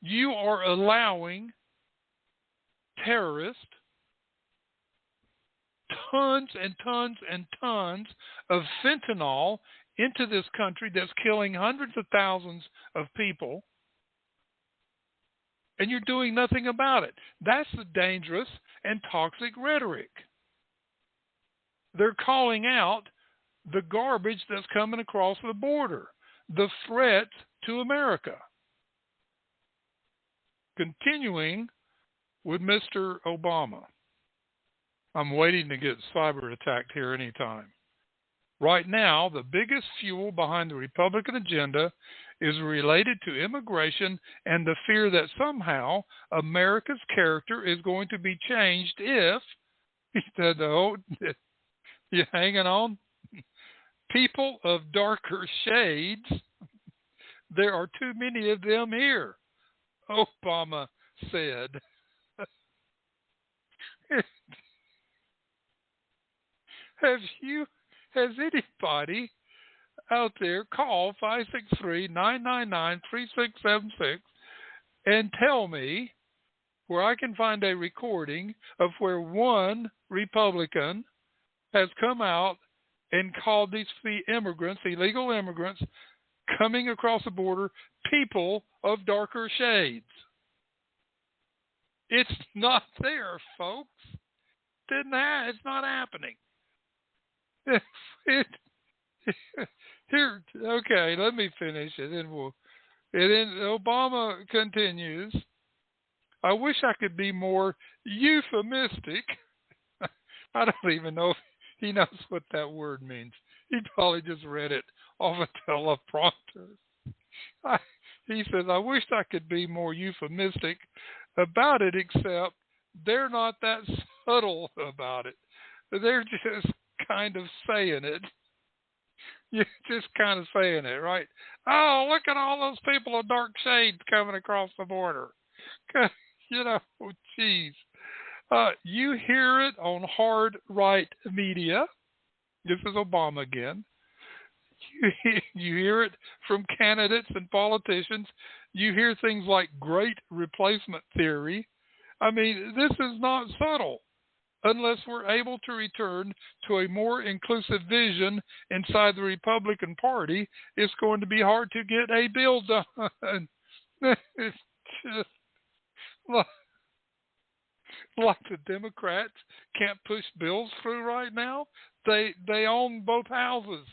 You are allowing terrorists tons and tons and tons of fentanyl into this country that's killing hundreds of thousands of people, and you're doing nothing about it. That's the dangerous and toxic rhetoric. They're calling out the garbage that's coming across the border, the threat to America. Continuing with Mr. Obama. I'm waiting to get cyber attacked here anytime. Right now, the biggest fuel behind the Republican agenda is related to immigration and the fear that somehow America's character is going to be changed if, he said, oh, you hanging on? People of darker shades, there are too many of them here, Obama said. Has anybody out there call 563-999-3676 and tell me where I can find a recording of where one Republican has come out and called these immigrants, illegal immigrants, coming across the border, people of darker shades. It's not there, folks. It's not happening. Here, okay, let me finish it, and then Obama continues. I wish I could be more euphemistic. I don't even know if he knows what that word means. He probably just read it off a teleprompter. He says, I wish I could be more euphemistic about it, except they're not that subtle about it. They're just kind of saying it. You're just kind of saying it, right? Oh, look at all those people of dark shades coming across the border. You know, geez. You hear it on hard right media. This is Obama again. You hear it from candidates and politicians. You hear things like great replacement theory. I mean, this is not subtle. Unless we're able to return to a more inclusive vision inside the Republican Party, it's going to be hard to get a bill done. It's just like the Democrats can't push bills through right now. They own both houses.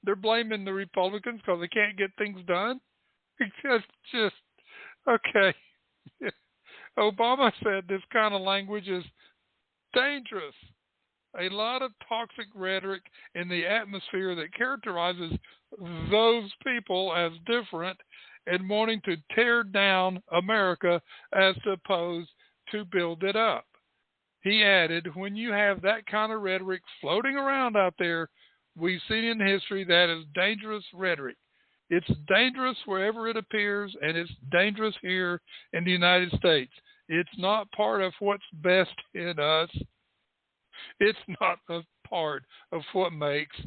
They're blaming the Republicans because they can't get things done. It's just okay. Obama said this kind of language is dangerous. A lot of toxic rhetoric in the atmosphere that characterizes those people as different and wanting to tear down America as opposed to build it up. He added, when you have that kind of rhetoric floating around out there, we've seen in history that is dangerous rhetoric. It's dangerous wherever it appears, and it's dangerous here in the United States. It's not part of what's best in us. It's not a part of what makes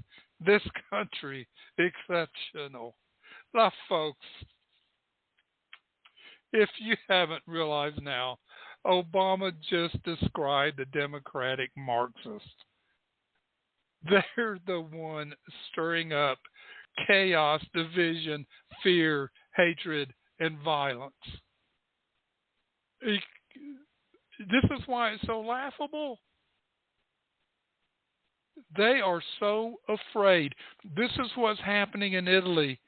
this country exceptional. Now, folks, if you haven't realized now, Obama just described the Democratic Marxists. They're the one stirring up chaos, division, fear, hatred, and violence. This is why it's so laughable. They are so afraid. This is what's happening in Italy.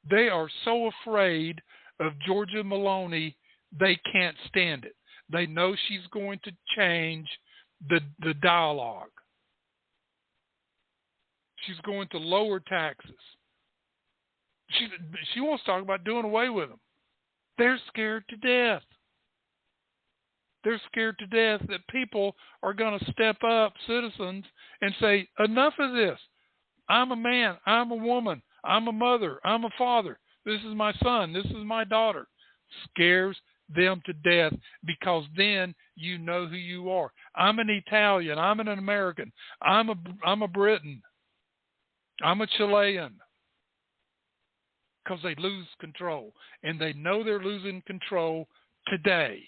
They are so afraid of Giorgia Meloni, they can't stand it. They know she's going to change the dialogue. She's going to lower taxes. She wants to talk about doing away with them. They're scared to death. They're scared to death that people are going to step up, citizens, and say, enough of this. I'm a man. I'm a woman. I'm a mother. I'm a father. This is my son. This is my daughter. Scares them to death because then you know who you are. I'm an Italian. I'm an American. I'm a Briton. I'm a Chilean. Because they lose control. And they know they're losing control today.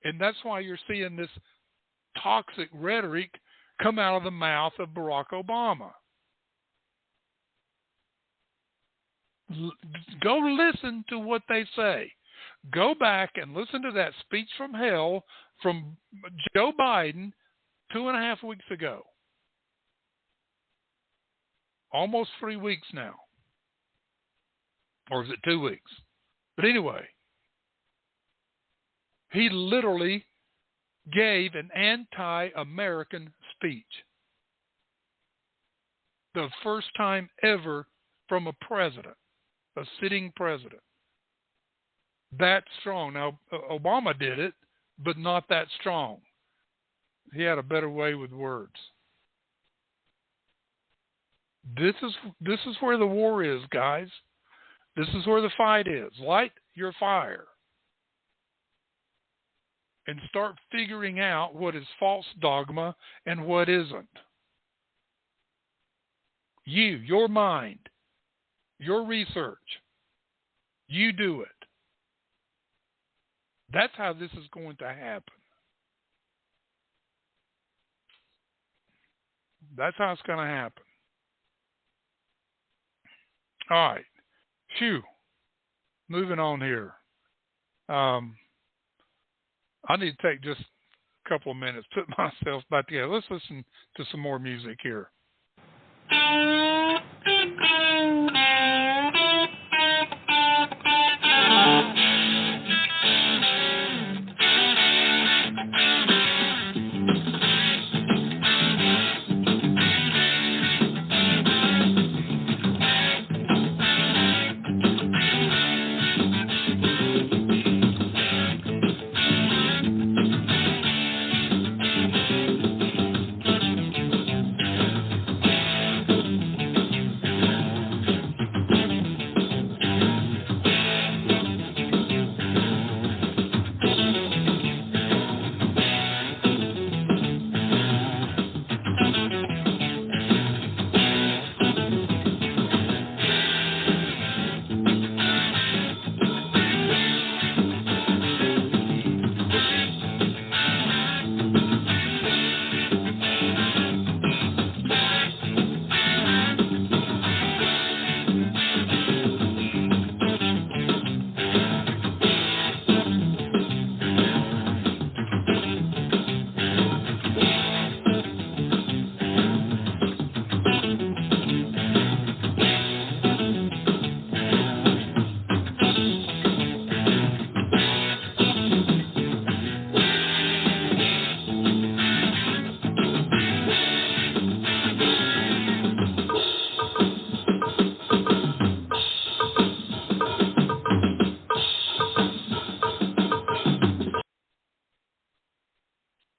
And that's why you're seeing this toxic rhetoric come out of the mouth of Barack Obama. Go listen to what they say. Go back and listen to that speech from hell from Joe Biden 2.5 weeks ago. Almost 3 weeks now. Or is it 2 weeks? But anyway, he literally gave an anti-American speech. The first time ever from a president, a sitting president. That strong. Now, Obama did it, but not that strong. He had a better way with words. This is where the war is, guys. This is where the fight is. Light your fire. and start figuring out what is false dogma and what isn't. You, your mind, your research, you do it. That's how this is going to happen. That's how it's going to happen. All right. Phew. Moving on here. I need to take just a couple of minutes, put myself back together. Let's listen to some more music here.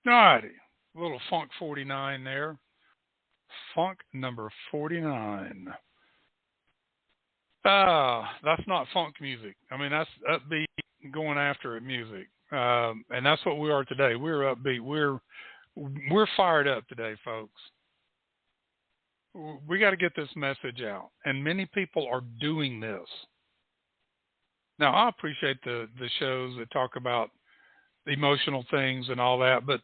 Alrighty, a little Funk 49 there. Funk number 49. That's not funk music. I mean, that's upbeat, going after it music. And that's what we are today. We're upbeat. We're fired up today, folks. We got to get this message out. And many people are doing this. Now, I appreciate the shows that talk about emotional things and all that, but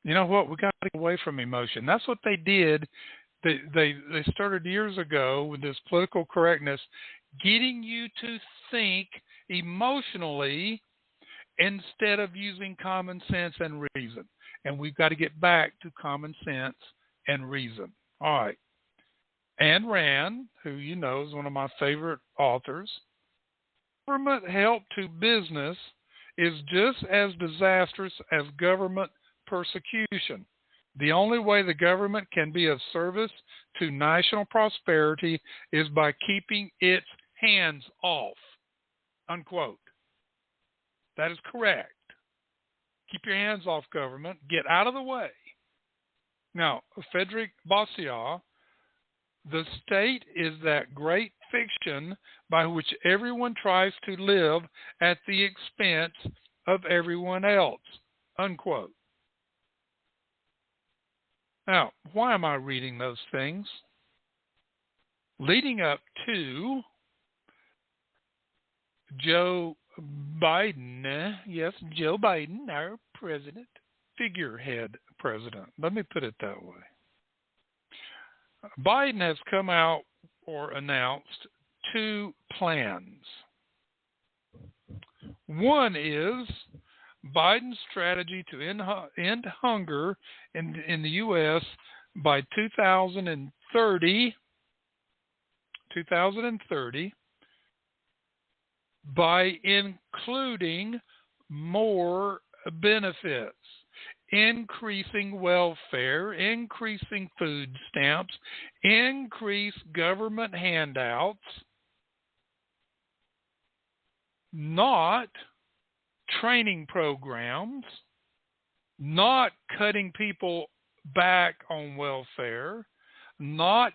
you know what? We got to get away from emotion. That's what they did. They started years ago with this political correctness, getting you to think emotionally instead of using common sense and reason. And we've got to get back to common sense and reason. All right. Ayn Rand, who you know is one of my favorite authors, government help to business is just as disastrous as government persecution. The only way the government can be of service to national prosperity is by keeping its hands off. Unquote. That is correct. Keep your hands off government. Get out of the way. Now, Frederick Bastiat, the state is that great fiction by which everyone tries to live at the expense of everyone else. Unquote. Now, why am I reading those things? Leading up to Joe Biden, yes, Joe Biden, our president, figurehead president. Let me put it that way. Biden has come out or announced two plans. One is Biden's strategy to end hunger in the U.S. by 2030 by including more benefits, increasing welfare, increasing food stamps, increase government handouts, not training programs, not cutting people back on welfare, not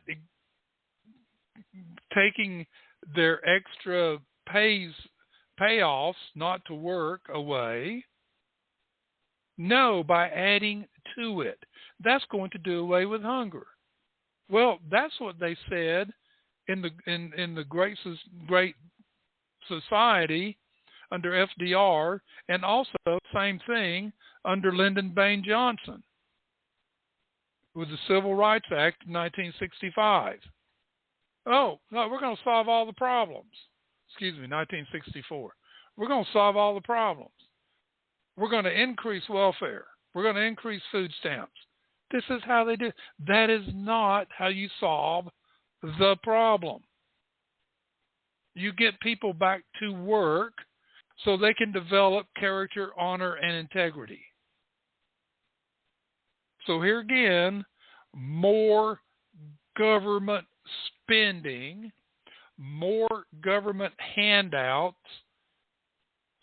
taking their extra payoffs not to work away, No, by adding to it. That's going to do away with hunger. Well, that's what they said in the Great Society under FDR, and also same thing under Lyndon Baines Johnson with the Civil Rights Act of 1965. Oh, no, we're going to solve all the problems. Excuse me, 1964. We're going to solve all the problems. We're going to increase welfare. We're going to increase food stamps. This is how they do. That is not how you solve the problem. You get people back to work so they can develop character, honor, and integrity. So here again, more government spending, more government handouts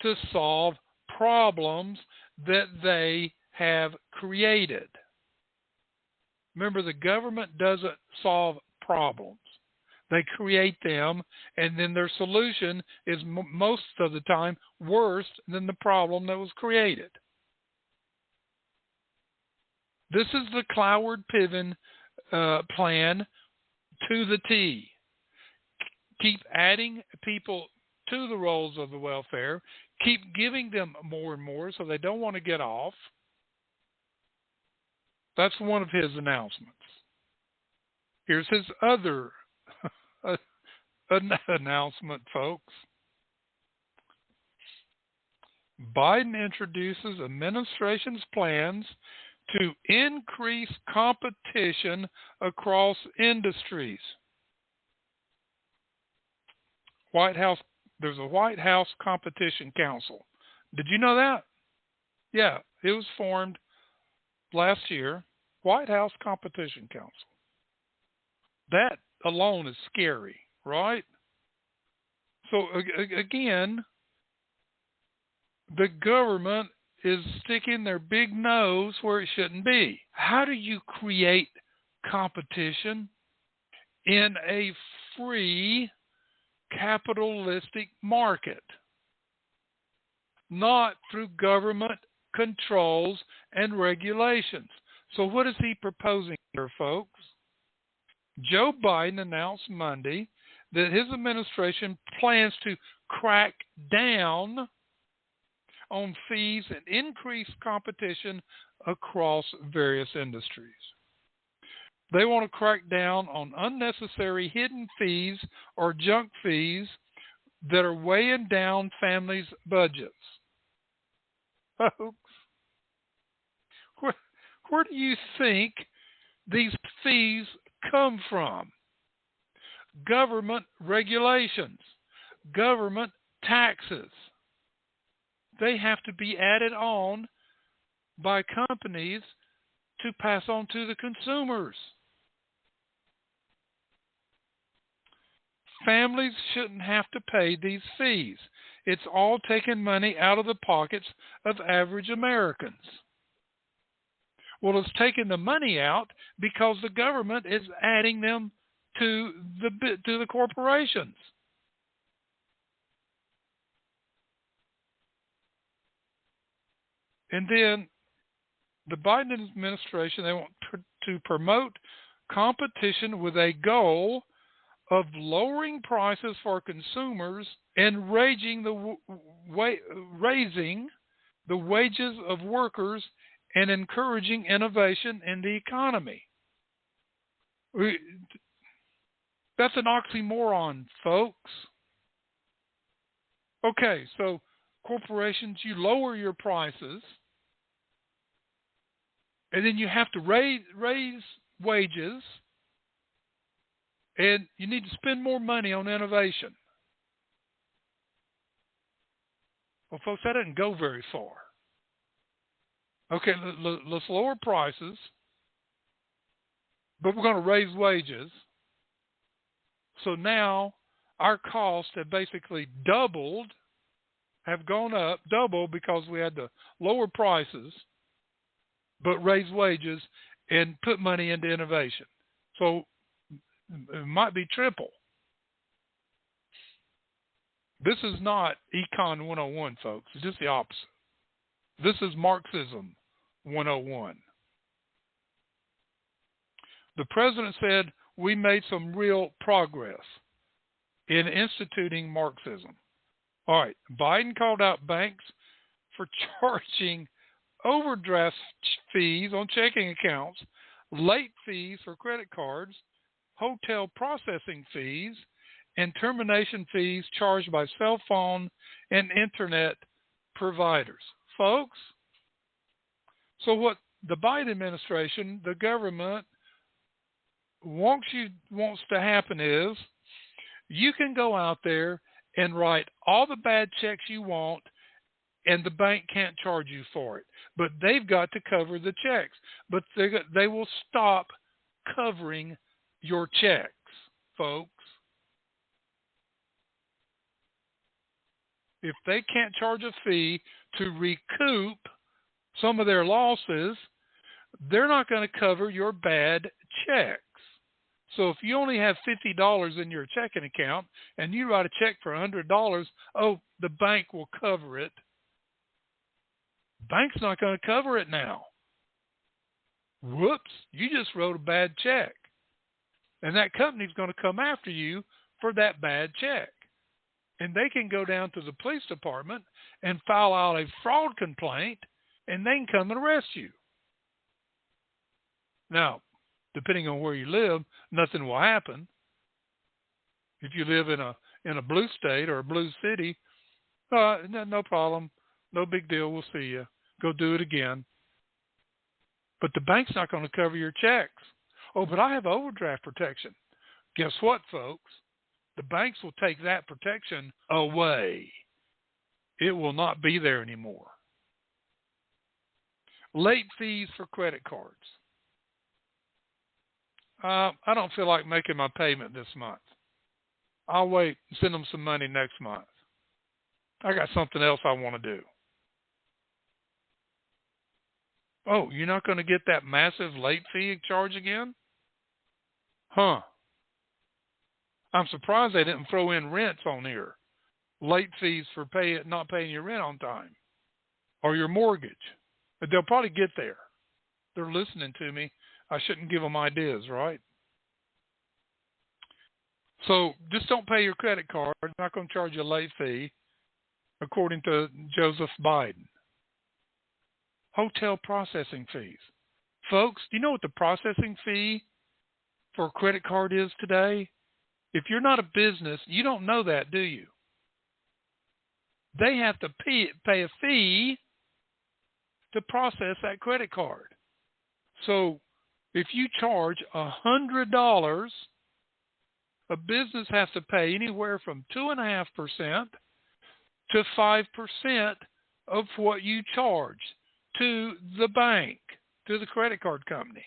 to solve problems that they have created. Remember, the government doesn't solve problems. They create them, and then their solution is most of the time worse than the problem that was created. This is the Cloward-Piven plan to the T. Keep adding people to the roles of the welfare. Keep giving them more and more so they don't want to get off. That's one of his announcements. Here's his other announcement, folks. Biden introduces administration's plans to increase competition across industries. There's a White House Competition Council. Did you know that? Yeah, it was formed last year. White House Competition Council. That alone is scary, right? So again, the government is sticking their big nose where it shouldn't be. How do you create competition in a free capitalistic market? Not through government controls and regulations. So what is he proposing here, folks? Joe Biden announced Monday that his administration plans to crack down on fees and increase competition across various industries. They want to crack down on unnecessary hidden fees or junk fees that are weighing down families' budgets. Folks, where do you think these fees come from? Government regulations, government taxes. They have to be added on by companies to pass on to the consumers. Families shouldn't have to pay these fees. It's all taking money out of the pockets of average Americans. Well, it's taking the money out because the government is adding them to the corporations. And then the Biden administration, they want to promote competition with a goal of lowering prices for consumers and raising the wages of workers and encouraging innovation in the economy. That's an oxymoron, folks. Okay, so corporations, you lower your prices, and then you have to raise wages, and you need to spend more money on innovation. Well, folks, that doesn't go very far. Okay, let's lower prices, but we're going to raise wages. So now our costs have basically doubled, have gone up, double because we had to lower prices, but raise wages and put money into innovation. So it might be triple. This is not Econ 101, folks. It's just the opposite. This is Marxism 101. The president said we made some real progress in instituting Marxism. All right, Biden called out banks for charging overdraft fees on checking accounts, late fees for credit cards, hotel processing fees, and termination fees charged by cell phone and internet providers. Folks, so what the Biden administration, the government, wants to happen is you can go out there and write all the bad checks you want, and the bank can't charge you for it. But they've got to cover the checks. But they will stop covering your checks, folks. If they can't charge a fee to recoup some of their losses, they're not going to cover your bad checks. So if you only have $50 in your checking account and you write a check for $100, oh, the bank will cover it. Bank's not going to cover it now. Whoops, you just wrote a bad check. And that company's going to come after you for that bad check. And they can go down to the police department and file out a fraud complaint, and they can come and arrest you. Now, depending on where you live, nothing will happen. If you live in a blue state or a blue city, no problem, no big deal, we'll see you. Go do it again. But the bank's not going to cover your checks. Oh, but I have overdraft protection. Guess what, folks? The banks will take that protection away. It will not be there anymore. Late fees for credit cards. I don't feel like making my payment this month. I'll wait and send them some money next month. I got something else I want to do. Oh, you're not going to get that massive late fee charge again? Huh. I'm surprised they didn't throw in rents on here. Late fees for not paying your rent on time or your mortgage. But they'll probably get there. They're listening to me. I shouldn't give them ideas, right? So just don't pay your credit card. They're not going to charge you a late fee, according to Joseph Biden. Hotel processing fees. Folks, do you know what the processing fee for a credit card is today? If you're not a business, you don't know that, do you? They have to pay a fee to process that credit card. So if you charge $100, a business has to pay anywhere from 2.5% to 5% of what you charge to the bank, to the credit card company.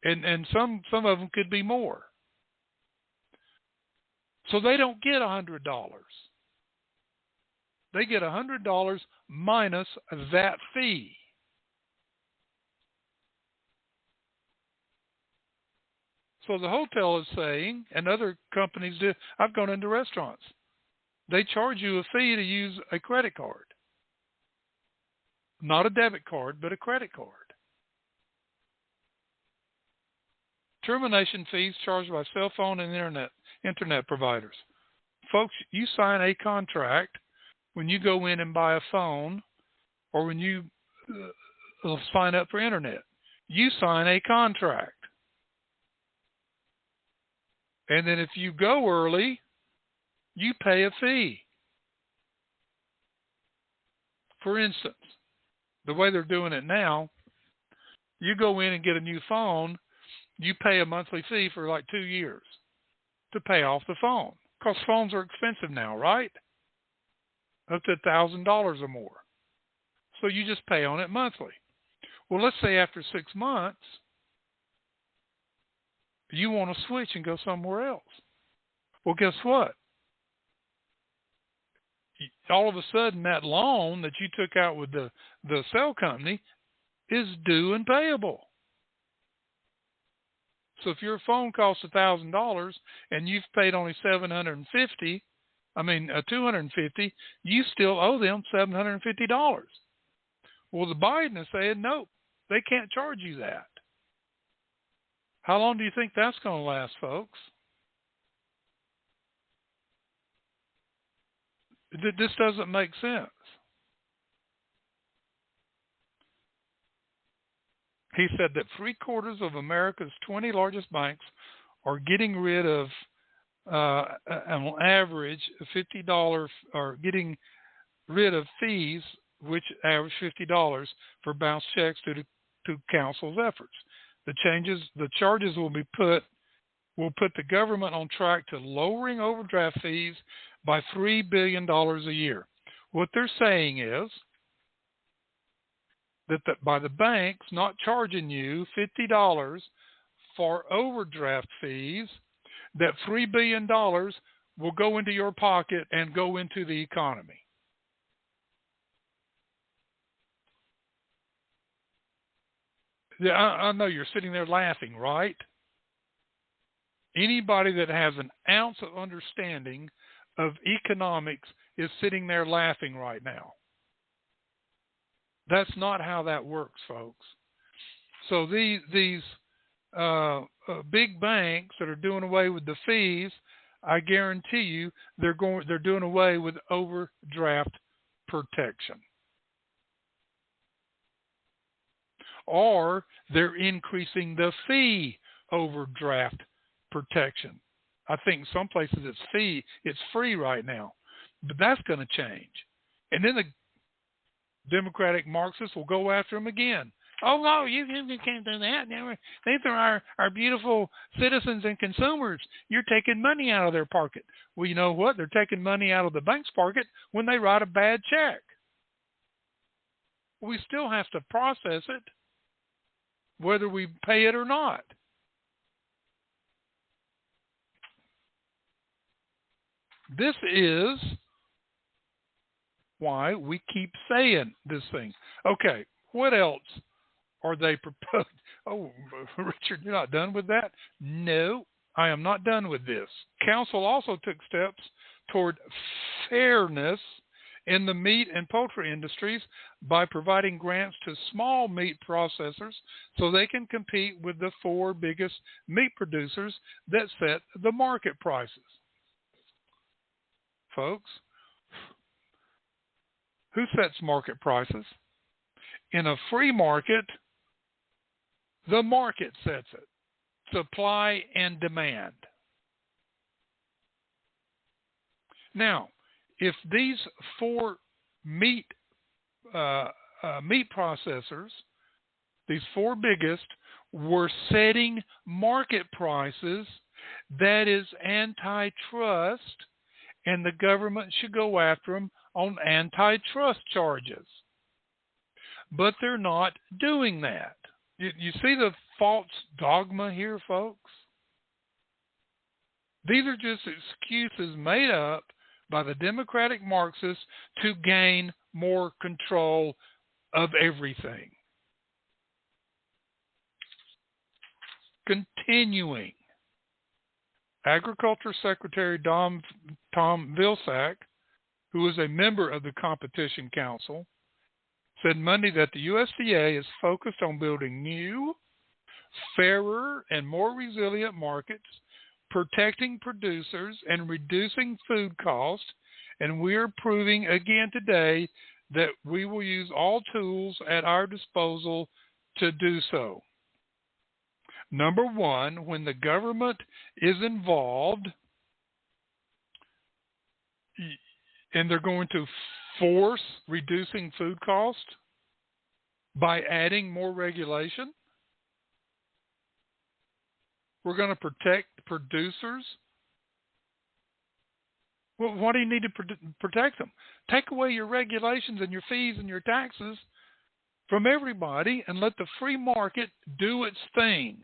And some of them could be more. So they don't get $100. They get $100 minus that fee. So the hotel is saying, and other companies do, I've gone into restaurants. They charge you a fee to use a credit card. Not a debit card, but a credit card. Termination fees charged by cell phone and internet providers. Folks, you sign a contract when you go in and buy a phone or when you sign up for internet. You sign a contract. And then if you go early, you pay a fee. For instance, the way they're doing it now, you go in and get a new phone, you pay a monthly fee for like 2 years to pay off the phone. Because phones are expensive now, right? Up to $1,000 or more. So you just pay on it monthly. Well, let's say after 6 months, you want to switch and go somewhere else. Well, guess what? All of a sudden, that loan that you took out with the cell company is due and payable. So if your phone costs $1,000 and you've paid only $250, you still owe them $750. Well, the Biden is saying, nope, they can't charge you that. How long do you think that's going to last, folks? This doesn't make sense. He said that 3/4 of America's 20 largest banks are getting rid of, on average, $50, or getting rid of fees, which average $50 for bounce checks to council's efforts. The charges will put the government on track to lowering overdraft fees by $3 billion a year. What they're saying is that by the banks not charging you $50 for overdraft fees, that $3 billion will go into your pocket and go into the economy. Yeah, I know you're sitting there laughing, right? Anybody that has an ounce of understanding of economics is sitting there laughing right now. That's not how that works, folks. So these big banks that are doing away with the fees, I guarantee you they're doing away with overdraft protection. Or they're increasing the fee overdraft protection. I think some places it's free right now, but that's going to change. And then the Democratic Marxists will go after them again. Oh no, you can't do that. These are our beautiful citizens and consumers. You're taking money out of their pocket. Well, you know what? They're taking money out of the bank's pocket when they write a bad check. We still have to process it, whether we pay it or not. This is why we keep saying this thing. Okay, what else are they proposing? Oh, Richard, you're not done with that? No, I am not done with this. Council also took steps toward fairness in the meat and poultry industries by providing grants to small meat processors so they can compete with the 4 biggest meat producers that set the market prices. Folks, who sets market prices? In a free market, the market sets it. Supply and demand. Now, if these 4 meat processors, these 4 biggest, were setting market prices, that is antitrust, and the government should go after them on antitrust charges. But they're not doing that. You see the false dogma here, folks? These are just excuses made up by the Democratic Marxists to gain more control of everything. Continuing. Agriculture Secretary Tom Vilsack, who is a member of the Competition Council, said Monday that the USDA is focused on building new, fairer, and more resilient markets, protecting producers, and reducing food costs, and we are proving again today that we will use all tools at our disposal to do so. Number one, when the government is involved and they're going to force reducing food costs by adding more regulation, we're going to protect producers. Well, why do you need to protect them? Take away your regulations and your fees and your taxes from everybody and let the free market do its thing.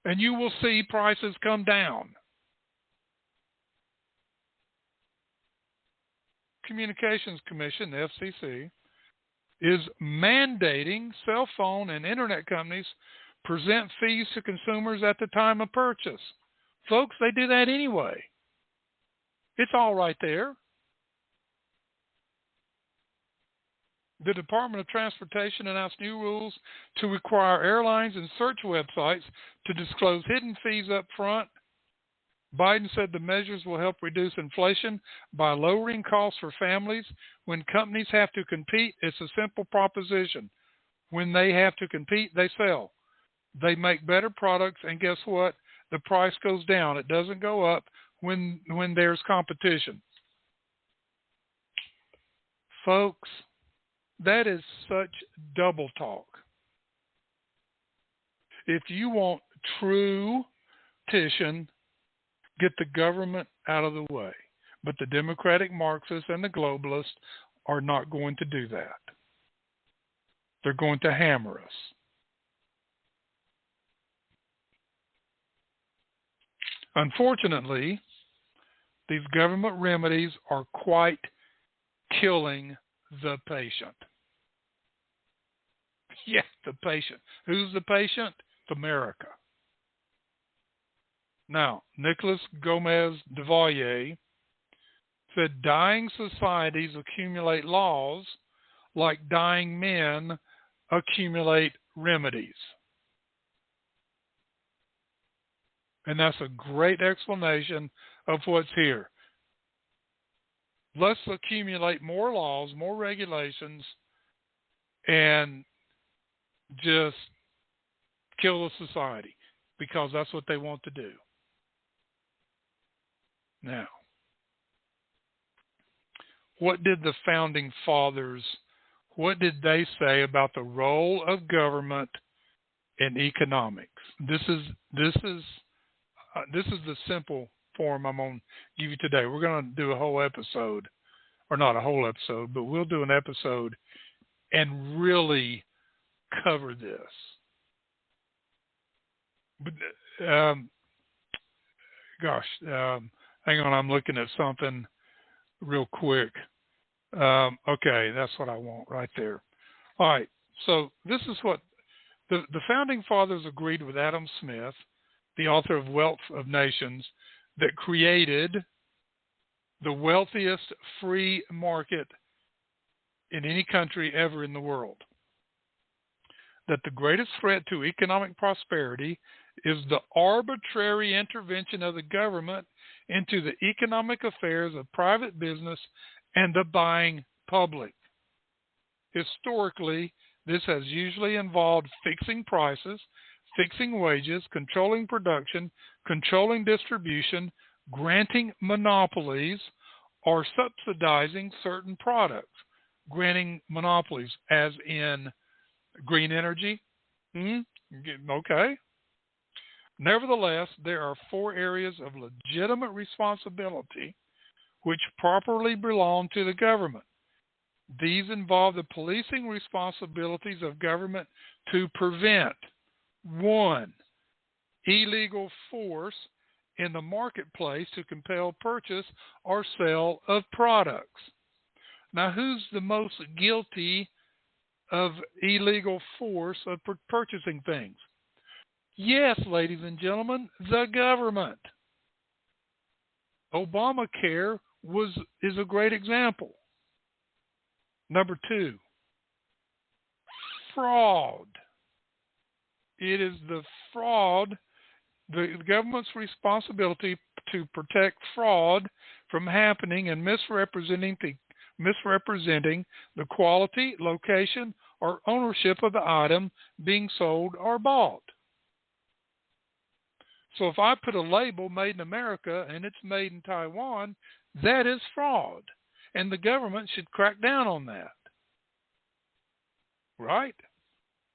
And you will see prices come down. Communications Commission, the FCC, is mandating cell phone and internet companies present fees to consumers at the time of purchase. Folks, they do that anyway. It's all right there. The Department of Transportation announced new rules to require airlines and search websites to disclose hidden fees up front. Biden said the measures will help reduce inflation by lowering costs for families. When companies have to compete, it's a simple proposition. When they have to compete, they sell. They make better products, and guess what? The price goes down. It doesn't go up when there's competition. Folks, that is such double talk. If you want true competition, get the government out of the way. But the Democratic Marxists and the globalists are not going to do that. They're going to hammer us. Unfortunately, these government remedies are quite killing the patient. Yeah, the patient. Who's the patient? It's America. Now, Nicholas Gomez Devallier said dying societies accumulate laws like dying men accumulate remedies. And that's a great explanation of what's here. Let's accumulate more laws, more regulations, and just kill the society because that's what they want to do. Now, what did the founding fathers, what did they say about the role of government in economics? This is the simple form I'm going to give you today. We're going to do a whole episode, or not a whole episode, but we'll do an episode and really cover this. But, hang on, I'm looking at something real quick. Okay, that's what I want right there. All right, so this is what the founding fathers agreed with Adam Smith, the author of Wealth of Nations, that created the wealthiest free market in any country ever in the world. That the greatest threat to economic prosperity is the arbitrary intervention of the government into the economic affairs of private business and the buying public. Historically, this has usually involved fixing prices, fixing wages, controlling production, controlling distribution, granting monopolies, or subsidizing certain products. Granting monopolies, as in green energy. Okay. Nevertheless, there are 4 areas of legitimate responsibility which properly belong to the government. These involve the policing responsibilities of government to prevent 1. Illegal force in the marketplace to compel purchase or sale of products. Now, who's the most guilty of illegal force of purchasing things? Yes, ladies and gentlemen, the government. Obamacare is a great example. Number 2, fraud. It is the fraud, the government's responsibility to protect fraud from happening and misrepresenting the quality, location, or ownership of the item being sold or bought. So if I put a label made in America and it's made in Taiwan, that is fraud. And the government should crack down on that. Right?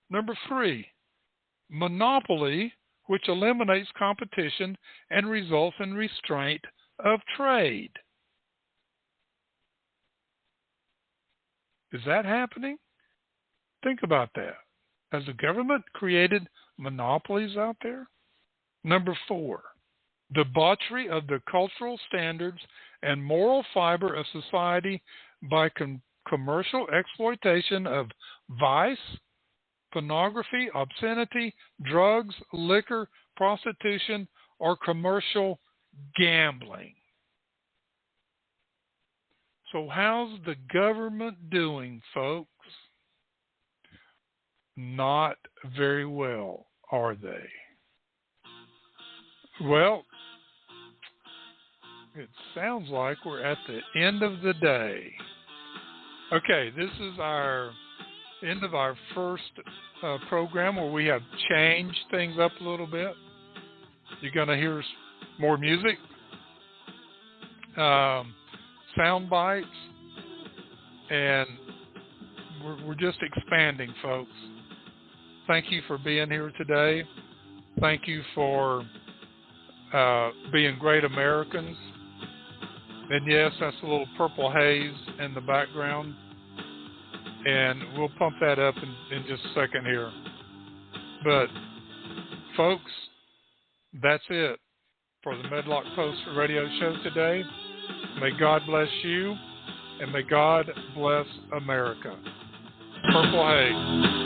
Number 3, monopoly, which eliminates competition and results in restraint of trade. Is that happening? Think about that. Has the government created monopolies out there? Number 4, debauchery of the cultural standards and moral fiber of society by commercial exploitation of vice, pornography, obscenity, drugs, liquor, prostitution, or commercial gambling. So how's the government doing, folks? Not very well, are they? Well, it sounds like we're at the end of the day. Okay, this is our end of our first program where we have changed things up a little bit. You're going to hear more music, sound bites, and we're just expanding, folks. Thank you for being here today. Thank you for being great Americans. And yes, that's a little purple haze in the background. And we'll pump that up in just a second here. But, folks, that's it for the Medlock Post radio show today. May God bless you, and may God bless America. Purple haze.